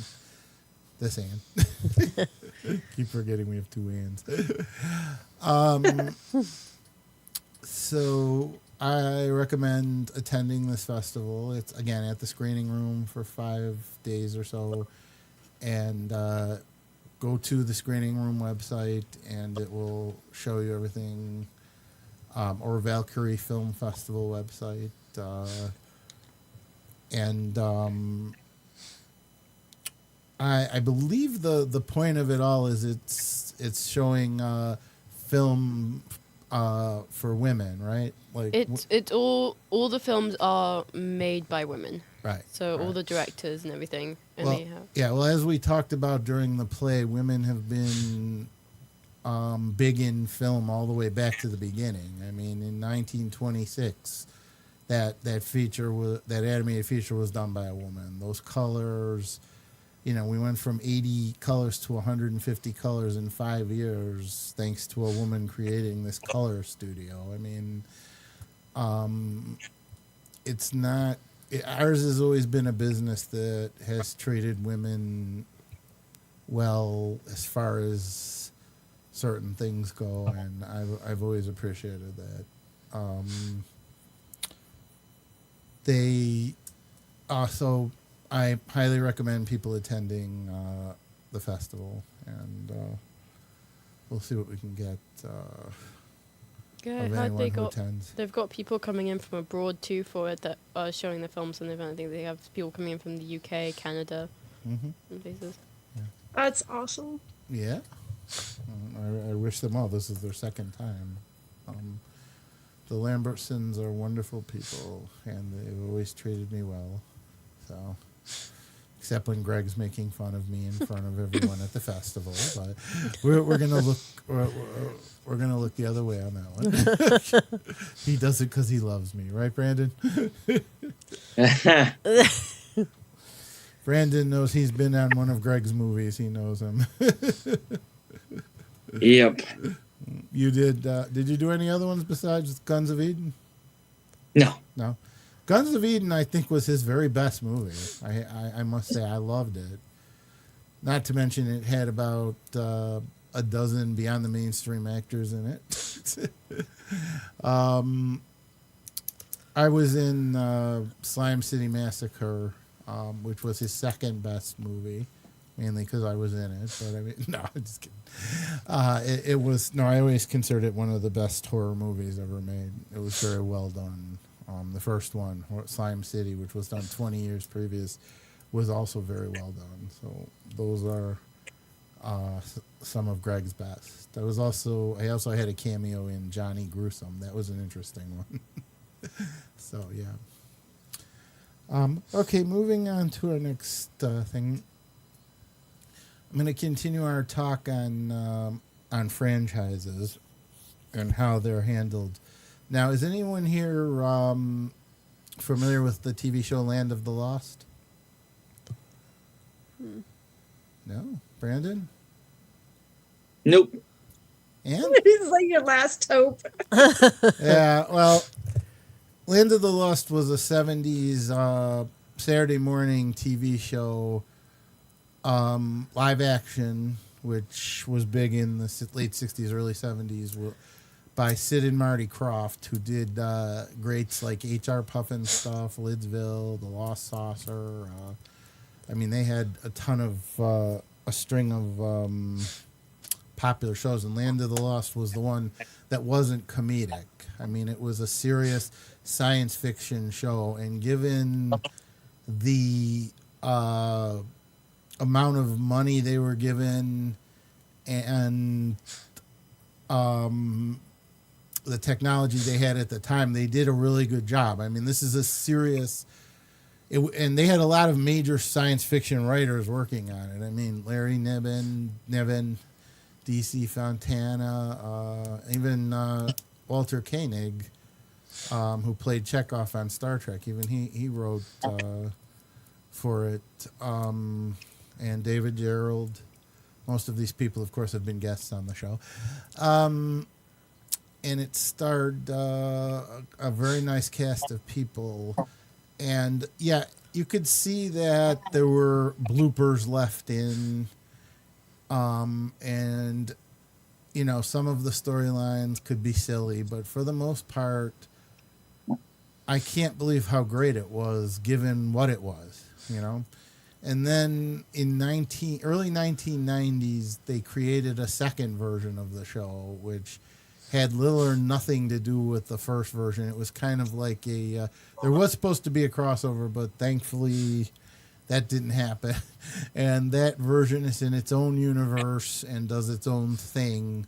This Anne. Keep forgetting we have two Annes. So I recommend attending this festival. It's, again, at the screening room for 5 days or so. And go to the screening room website, and it will show you everything. Or Valkyrie Film Festival website. I believe the point of it all is it's showing film for women, right? Like it's all the films are made by women. Right. So all right. the directors and everything. And Well, they have yeah. Well, as we talked about during the play, women have been big in film all the way back to the beginning. I mean, in 1926, that animated feature was done by a woman. Those colors, we went from 80 colors to 150 colors in 5 years, thanks to a woman creating this color studio. I mean, ours has always been a business that has treated women well as far as certain things go, and I've always appreciated that. So I highly recommend people attending the festival, and we'll see what we can get of anyone who attends. They've got people coming in from abroad too for it that are showing the films and event. I think they have people coming in from the UK, Canada, and places. Yeah. That's awesome. Yeah. I wish them all. This is their second time. The Lambertsons are wonderful people, and they've always treated me well. So, except when Greg's making fun of me in front of everyone at the festival, but we're gonna look we're gonna look the other way on that one. He does it because he loves me, right, Brandon? Brandon knows he's been on one of Greg's movies. He knows him. Yep. You did. Did you do any other ones besides Guns of Eden? No. No. Guns of Eden, I think, was his very best movie. I must say, I loved it. Not to mention, it had about a dozen Beyond the Mainstream actors in it. I was in Slime City Massacre, which was his second best movie. Mainly because I was in it, but I mean, no, I'm just kidding. I always considered it one of the best horror movies ever made. It was very well done. The first one, Slime City, which was done 20 years previous, was also very well done. So those are some of Greg's best. I also had a cameo in Johnny Gruesome. That was an interesting one. So yeah. Okay, moving on to our next thing. I'm going to continue our talk on franchises and how they're handled. Now, is anyone here familiar with the TV show Land of the Lost? No, Brandon. Nope. And It's like your last hope. yeah, well, Land of the Lost was a 70s Saturday morning TV show, live action, which was big in the late 60s, early 70s, by Sid and Marty Krofft, who did greats like H.R. Puffin stuff, Lidsville, The Lost Saucer. I mean, they had a ton of, a string of popular shows, and Land of the Lost was the one that wasn't comedic. I mean, it was a serious science fiction show, and given the amount of money they were given and the technology they had at the time, they did a really good job. I mean, this is a serious... and they had a lot of major science fiction writers working on it. I mean, Larry Niven, D.C. Fontana, even Walter Koenig, who played Chekhov on Star Trek. Even he wrote for it. And David Gerald. Most of these people, of course, have been guests on the show. And it starred a very nice cast of people. And, yeah, you could see that there were bloopers left in. And, you know, some of the storylines could be silly, but for the most part, I can't believe how great it was given what it was, you know. And then in early 1990s, they created a second version of the show, which had little or nothing to do with the first version. It was kind of like there was supposed to be a crossover, but thankfully that didn't happen. And that version is in its own universe and does its own thing.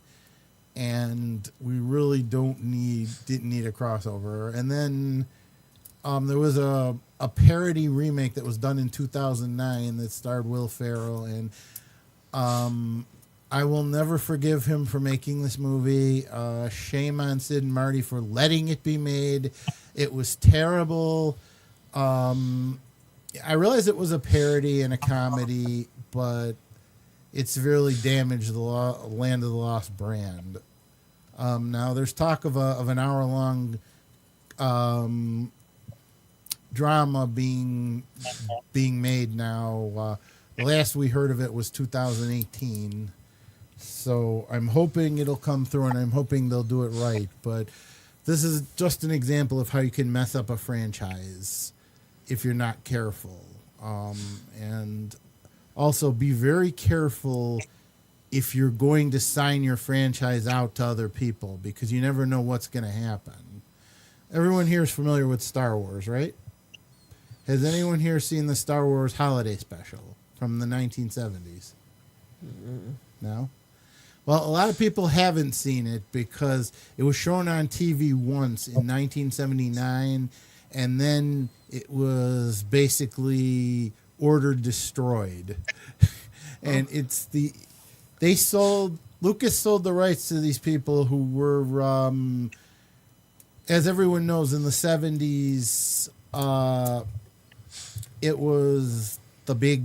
And we really didn't need a crossover. And then there was a parody remake that was done in 2009 that starred Will Ferrell, and I will never forgive him for making this movie. Shame on Sid and Marty for letting it be made. It was terrible. I realize it was a parody and a comedy, but it severely damaged the Land of the Lost brand. Now there's talk of an hour-long drama being made now. The last we heard of it was 2018. So I'm hoping it'll come through, and I'm hoping they'll do it right. But this is just an example of how you can mess up a franchise if you're not careful. And also be very careful if you're going to sign your franchise out to other people, because you never know what's going to happen. Everyone here is familiar with Star Wars, right? Has anyone here seen the Star Wars holiday special from the 1970s? No? Well, a lot of people haven't seen it because it was shown on TV once in 1979, and then it was basically ordered destroyed. And Lucas sold the rights to these people who were, as everyone knows, in the 70s, it was the big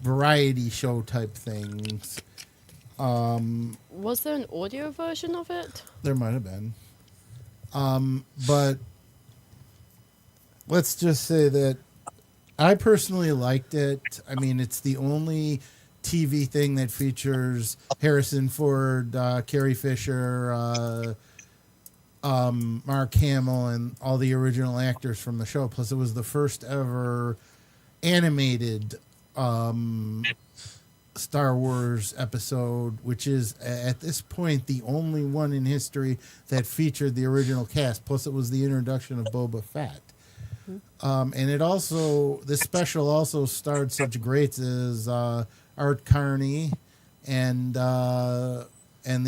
variety show type things. Was there an audio version of it? There might have been. But let's just say that I personally liked it. I mean, it's the only TV thing that features Harrison Ford, Carrie Fisher, Mark Hamill, and all the original actors from the show. Plus, it was the first ever animated Star Wars episode, which is at this point the only one in history that featured the original cast. Plus, it was the introduction of Boba Fett. And this special also starred such greats as Art Carney and the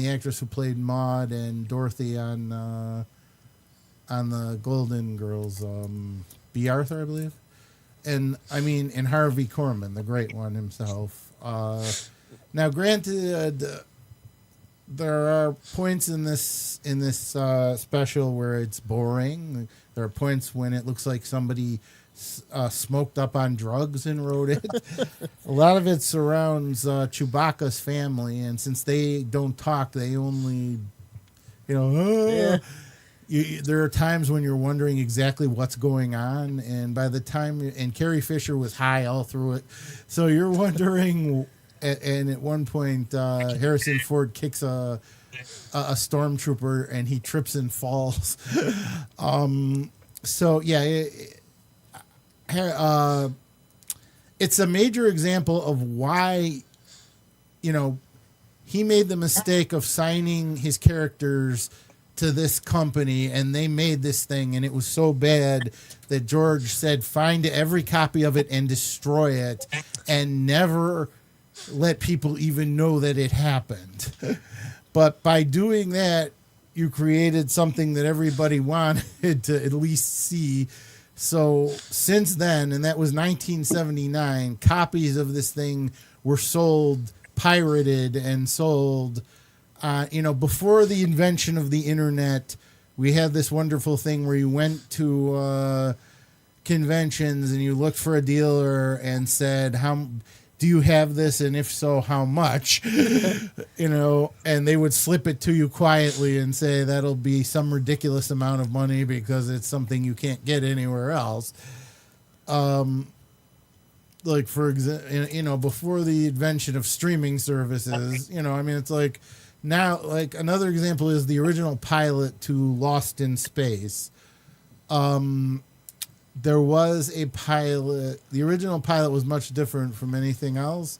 actress who played Maude and Dorothy on the Golden Girls, B. Arthur, I believe. and I mean, and Harvey Korman, the great one himself. Now, granted, there are points in this special where it's boring. There are points when it looks like somebody smoked up on drugs and wrote it. A lot of it surrounds Chewbacca's family, and since they don't talk, they only, Yeah. there are times when you're wondering exactly what's going on, and by the time, and Carrie Fisher was high all through it, so you're wondering. And at one point, Harrison Ford kicks a stormtrooper, and he trips and falls. So yeah, it's a major example of why, he made the mistake of signing his characters to this company, and they made this thing, and it was so bad that George said, find every copy of it and destroy it, and never let people even know that it happened. But by doing that, you created something that everybody wanted to at least see. So since then, and that was 1979, copies of this thing were sold, pirated, and sold. Before the invention of the internet, we had this wonderful thing where you went to conventions and you looked for a dealer and said, how do you have this, and if so, how much? And they would slip it to you quietly and say that'll be some ridiculous amount of money because it's something you can't get anywhere else. Like, for example, before the invention of streaming services, it's like now, like, another example is the original pilot to Lost in Space. There was a pilot. The original pilot was much different from anything else,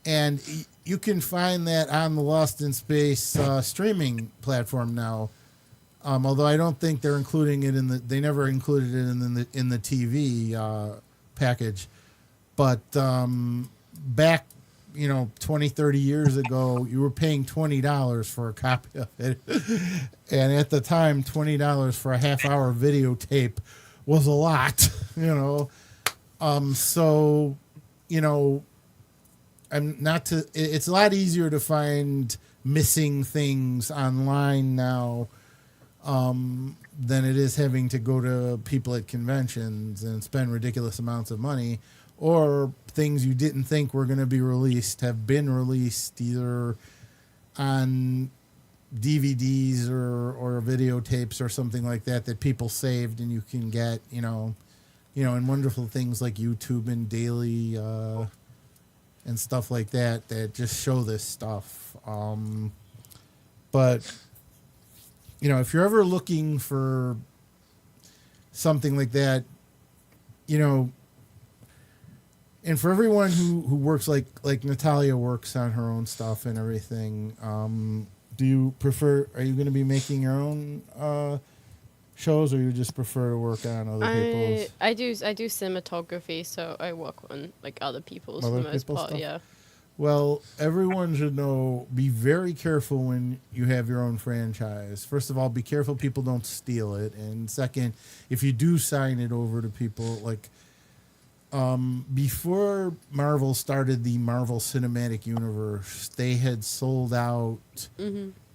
and you can find that on the Lost in Space streaming platform now. Although I don't think they're including it they never included it in the TV package. But back, 20, 30 years ago, you were paying $20 for a copy of it, and at the time, $20 for a half-hour videotape was a lot, so, it's a lot easier to find missing things online now than it is having to go to people at conventions and spend ridiculous amounts of money, or things you didn't think were going to be released have been released either on DVDs or videotapes or something like that people saved, and you can get, and wonderful things like YouTube and Daily and stuff like that just show this stuff. But, if you're ever looking for something like that, and for everyone who works like Natalia works on her own stuff and everything, are you going to be making your own shows, or you just prefer to work on other people's? I do cinematography, so I work on other people's for the most part. Stuff? Yeah. Well, everyone should know, be very careful when you have your own franchise. First of all, be careful people don't steal it, and second, if you do sign it over to people, before Marvel started the Marvel Cinematic Universe, they had sold out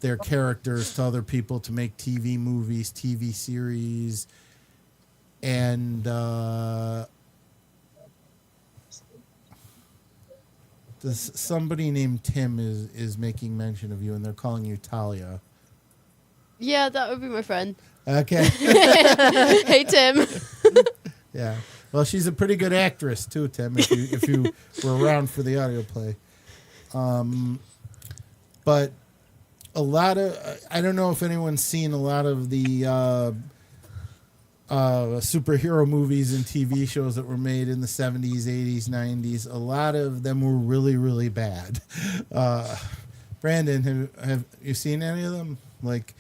their characters to other people to make TV movies, TV series, and somebody named Tim is making mention of you, and they're calling you Talia. Yeah, that would be my friend. Okay. Hey, Tim. Yeah. Well, she's a pretty good actress too, Tim. If you were around for the audio play, but a lot of I don't know if anyone's seen a lot of the superhero movies and TV shows that were made in the 70s, 80s, 90s. A lot of them were really, really bad. Brandon, have you seen any of them? Like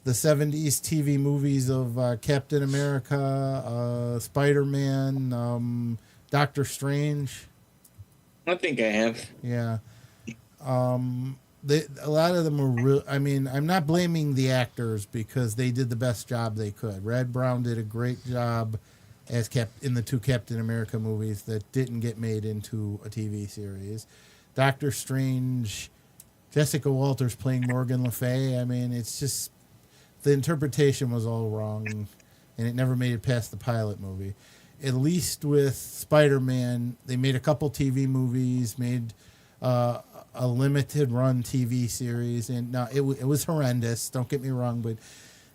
the 70s TV movies of Captain America, Spider-Man, Doctor Strange. I think I have. Yeah. A lot of them were real. I mean, I'm not blaming the actors because they did the best job they could. Red Brown did a great job as in the 2 Captain America movies that didn't get made into a TV series. Doctor Strange, Jessica Walters playing Morgan Le Fay. I mean, it's just the interpretation was all wrong, and it never made it past the pilot movie. At least with Spider-Man, they made a couple TV movies, made a limited run TV series, and now it was horrendous. Don't get me wrong, but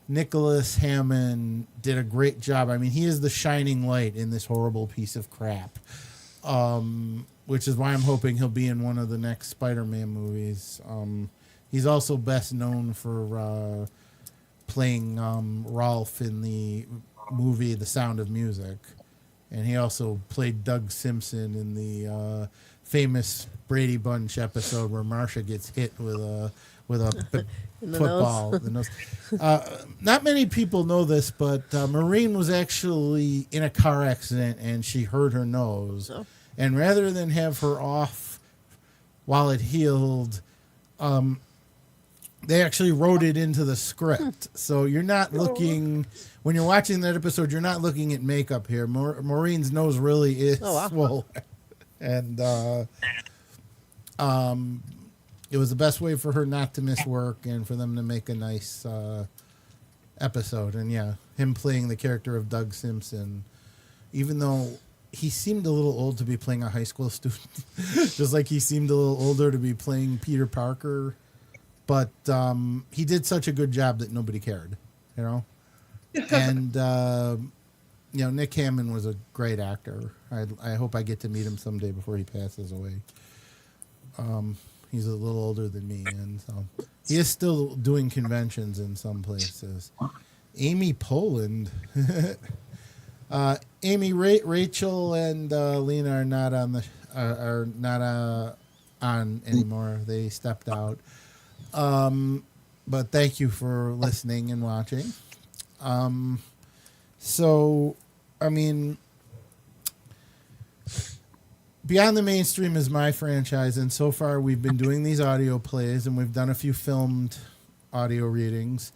Nicholas Hammond did a great job. I mean, he is the shining light in this horrible piece of crap, which is why I'm hoping he'll be in one of the next Spider-Man movies. He's also best known for playing Rolf in the movie The Sound of Music, and he also played Doug Simpson in the famous Brady Bunch episode where Marcia gets hit with a football. The nose. Not many people know this, but Maureen was actually in a car accident and she hurt her nose. Oh. And rather than have her off while it healed, they actually wrote it into the script. So you're not looking, when you're watching that episode, you're not looking at makeup here. Maureen's nose really is swollen. And it was the best way for her not to miss work and for them to make a nice episode. And yeah, him playing the character of Doug Simpson, even though he seemed a little old to be playing a high school student, just like he seemed a little older to be playing Peter Parker. But he did such a good job that nobody cared, you know? And, you know, Nick Hammond was a great actor. I hope I get to meet him someday before he passes away. He's a little older than me, and so he is still doing conventions in some places. Amy Poland, Amy, Rachel, and Lena are not on anymore. They stepped out. But thank you for listening and watching. So, I mean, Beyond the Mainstream is my franchise, and so far we've been doing these audio plays, and we've done a few filmed audio readings.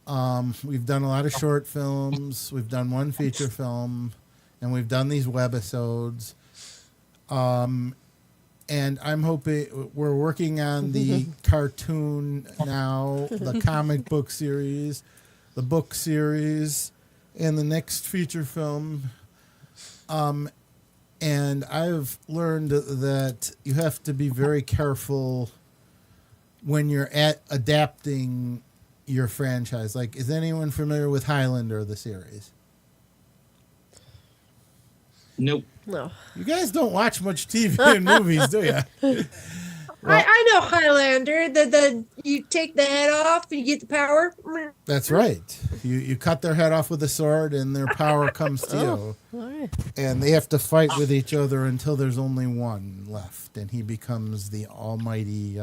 We've done a lot of short films. We've done one feature film, and we've done these webisodes. And I'm hoping we're working on the cartoon now, the comic book series, the book series, and the next feature film. And I've learned that you have to be very careful when you're adapting your franchise. Like, is anyone familiar with Highlander, the series? Nope. No. You guys don't watch much TV and movies, do you? Well, I know Highlander. The you take the head off and you get the power. That's right. You cut their head off with a sword and their power comes to you. All right. And they have to fight with each other until there's only one left, and he becomes the almighty...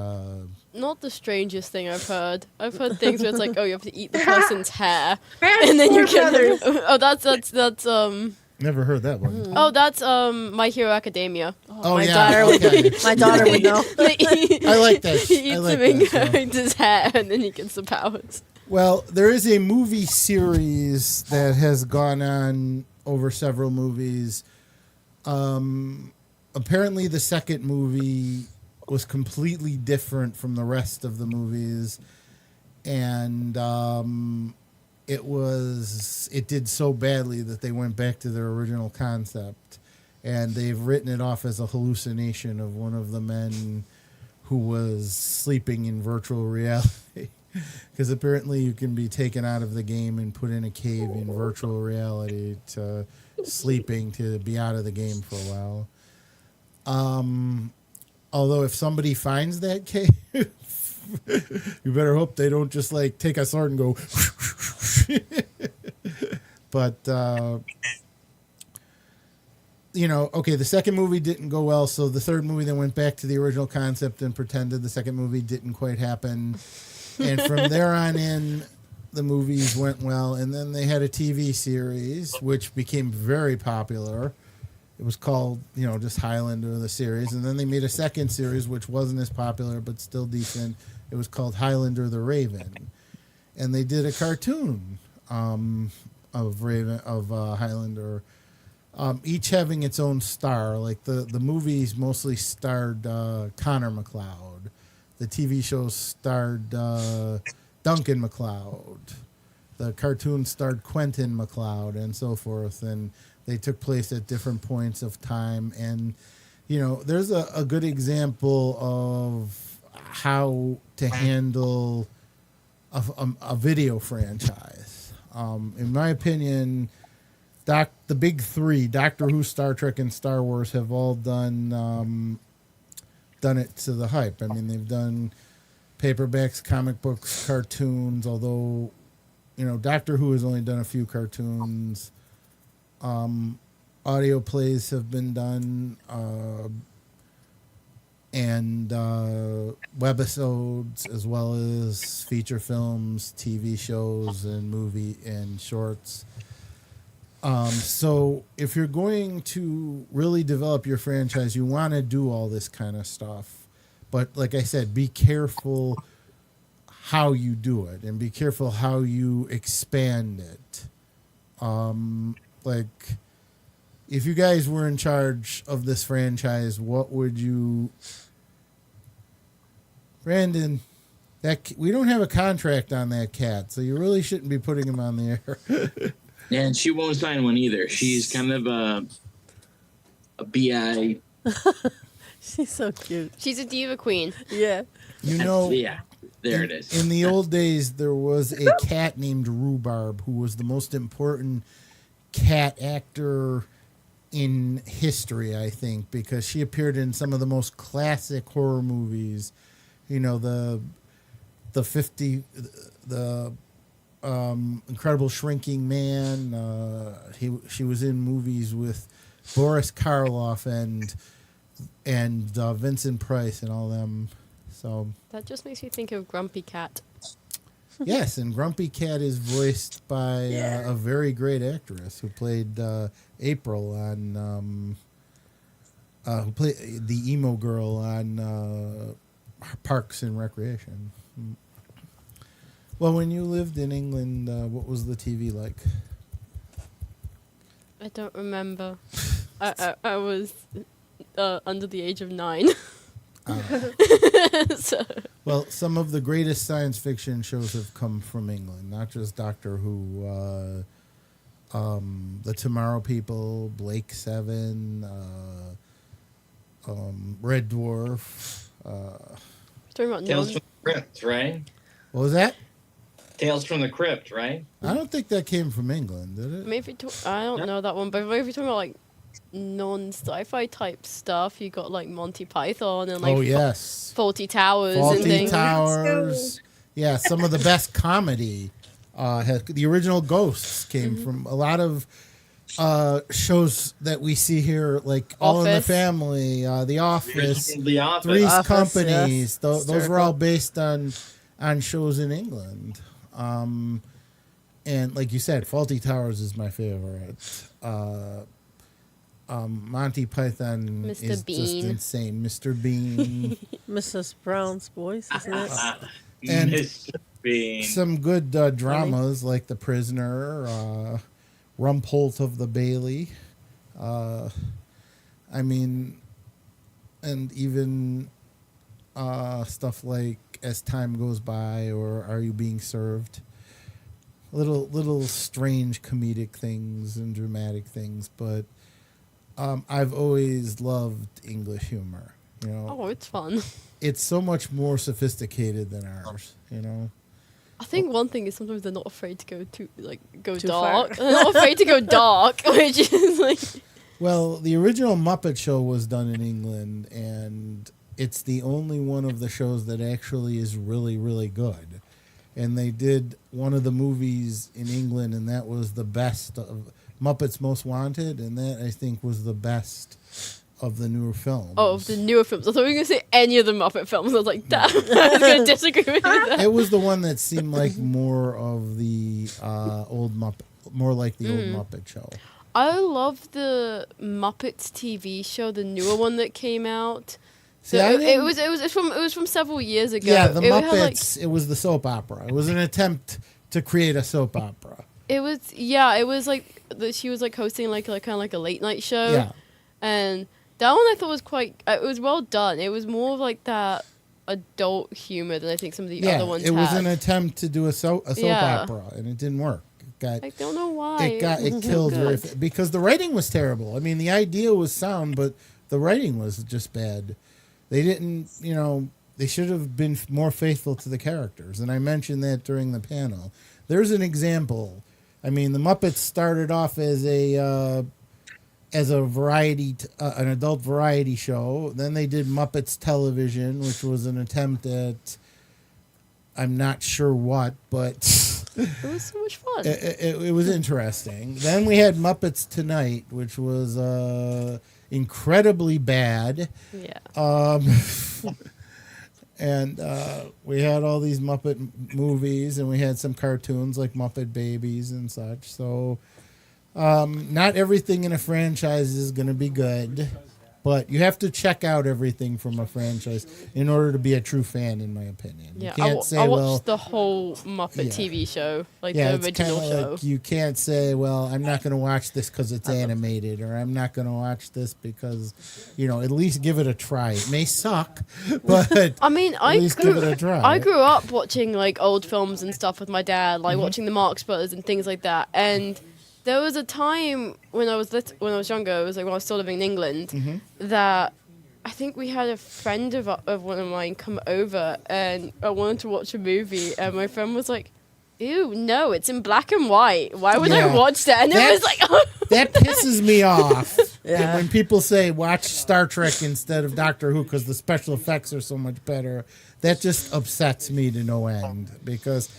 Not the strangest thing I've heard. I've heard things where it's like, oh, you have to eat the person's hair, and then you can... Oh, that's Never heard that one. Oh, that's My Hero Academia. Oh, my yeah. daughter Okay. My daughter would know. I like that. He I eats like the main that show. character's hair, and then he gets the powers. Well, there is a movie series that has gone on over several movies. Apparently, the second movie was completely different from the rest of the movies, and it did so badly that they went back to their original concept, and they've written it off as a hallucination of one of the men who was sleeping in virtual reality. Because apparently you can be taken out of the game and put in a cave in virtual reality to sleeping to be out of the game for a while. Although if somebody finds that cave, you better hope they don't just like take a sword and go. But, you know, okay, the second movie didn't go well, so the third movie they went back to the original concept and pretended the second movie didn't quite happen. And from there on in, the movies went well, and then they had a TV series, which became very popular. It was called, you know, just Highlander, the series. And then they made a second series, which wasn't as popular, but still decent. It was called Highlander the Raven. And they did a cartoon Highlander, each having its own star. Like the movies mostly starred Connor McLeod. The TV shows starred Duncan McLeod. The cartoon starred Quentin McLeod, and so forth. And they took place at different points of time. And, you know, there's a good example of how to handle a video franchise. In my opinion, the big three, Doctor Who, Star Trek, and Star Wars, have all done it to the hype. I mean, they've done paperbacks, comic books, cartoons, although, you know, Doctor Who has only done a few cartoons. Audio plays have been done, and webisodes, as well as feature films, TV shows, and movie and shorts. So if you're going to really develop your franchise, you want to do all this kind of stuff. But like I said, be careful how you do it, and be careful how you expand it. Like, if you guys were in charge of this franchise, what would you... Brandon, we don't have a contract on that cat, so you really shouldn't be putting him on the air. Yeah, and she won't sign one either. She's kind of a BI. She's so cute. She's a diva queen. Yeah. You know, yeah, there it is. In the old days, there was a cat named Rhubarb who was the most important cat actor in history, I think, because she appeared in some of the most classic horror movies. You know, the Incredible Shrinking Man. She was in movies with Boris Karloff and Vincent Price and all them. So That just makes me think of Grumpy Cat. yes, and Grumpy Cat is voiced by a very great actress who played April on who played the emo girl on Parks and Recreation. Well, when you lived in England, what was the TV like? I don't remember. I was under the age of 9. So. Well, some of the greatest science fiction shows have come from England, not just Doctor Who. The Tomorrow People, Blake Seven, Red Dwarf. Talking about Tales from the Crypt, right? What was that? Tales from the Crypt, right? I don't think that came from England, did it? Maybe I don't know that one, but if you're talking about like non-sci-fi type stuff, you got like Monty Python and like yes, Faulty Towers Faulty and things. Towers. Yeah, some of the best comedy. The original Ghosts came from a lot of shows that we see here, like All in the Office. Family, The Office, The Office. Three's Office, Companies. yes. Those were all based on shows in England. And like you said, Faulty Towers is my favorite. Monty Python Mr. is Bean. just insane. Mr. Bean. Mrs. Brown's voice, isn't it? And Mr. Bean. some good dramas like The Prisoner, Rumpholt of the Bailey. I mean, and even stuff like As Time Goes By or Are You Being Served? Little strange comedic things and dramatic things, but I've always loved English humor. You know, Oh, it's fun. it's so much more sophisticated than ours. You know. I think one thing is sometimes they're not afraid to go go Too dark. far. They're not afraid to go dark, which is like Well, the original Muppet Show was done in England, and it's the only one of the shows that actually is really, really good. And they did one of the movies in England, and that was the best of Muppets Most Wanted, and that, I think, was the best of the newer films. oh, of the newer films. I thought we were gonna say any of the Muppet films. I was like, damn, I was gonna disagree with that. It was the one that seemed like more of the old Muppet, more like the old Muppet Show. I love the Muppets TV show, the newer one that came out. See, So I it didn't- was from several years ago. Yeah, the It had, Muppets. It was the soap opera. It was an attempt to create a soap opera. It was like she was like hosting like kind of like a late night show. Yeah. And that one I thought was quite. It was well done. It was more of like that adult humor than I think some of the other ones it was had. an attempt to do a soap opera, and it didn't work. I don't know why. It killed very because the writing was terrible. I mean, the idea was sound, but the writing was just bad. They didn't, they should have been more faithful to the characters. And I mentioned that during the panel. There's an example. I mean, the Muppets started off as a variety, an adult variety show. Then they did Muppets Television, which was an attempt at, I'm not sure what, but it was so much fun. It was interesting. Then we had Muppets Tonight, which was incredibly bad. Yeah. And we had all these Muppet movies, and we had some cartoons like Muppet Babies and such. So not everything in a franchise is going to be good, but you have to check out everything from a franchise in order to be a true fan, in my opinion. Yeah, you can't say, I watched the whole Muppet TV show, like the original show. Like you can't say, well, I'm not going to watch this because it's animated, or I'm not going to watch this because, at least give it a try. It may suck, but I mean, at least give it a try. I grew up watching like old films and stuff with my dad, like watching the Marx Brothers and things like that, and there was a time when I was younger, it was like when I was still living in England, that I think we had a friend of one of mine come over, and I wanted to watch a movie, and my friend was like, "Ew, no, it's in black and white. Why would I watch that?" And it was like, that pisses me off. Yeah. When people say watch Star Trek instead of Doctor Who because the special effects are so much better, that just upsets me to no end because.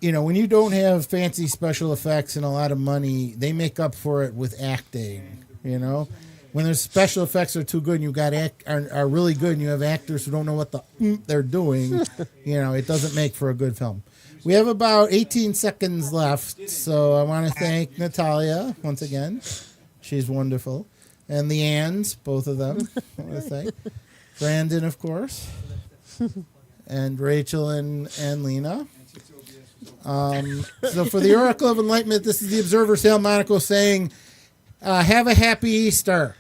When you don't have fancy special effects and a lot of money, they make up for it with acting, When their special effects are too good and you are really good and you have actors who don't know what they're doing, it doesn't make for a good film. We have about 18 seconds left, so I want to thank Natalia once again. She's wonderful. And the Anns, both of them, I want to thank. Brandon, of course. And Rachel and Lena. So for the Oracle of Enlightenment, this is the Observer, Sal Monaco, saying, have a happy Easter.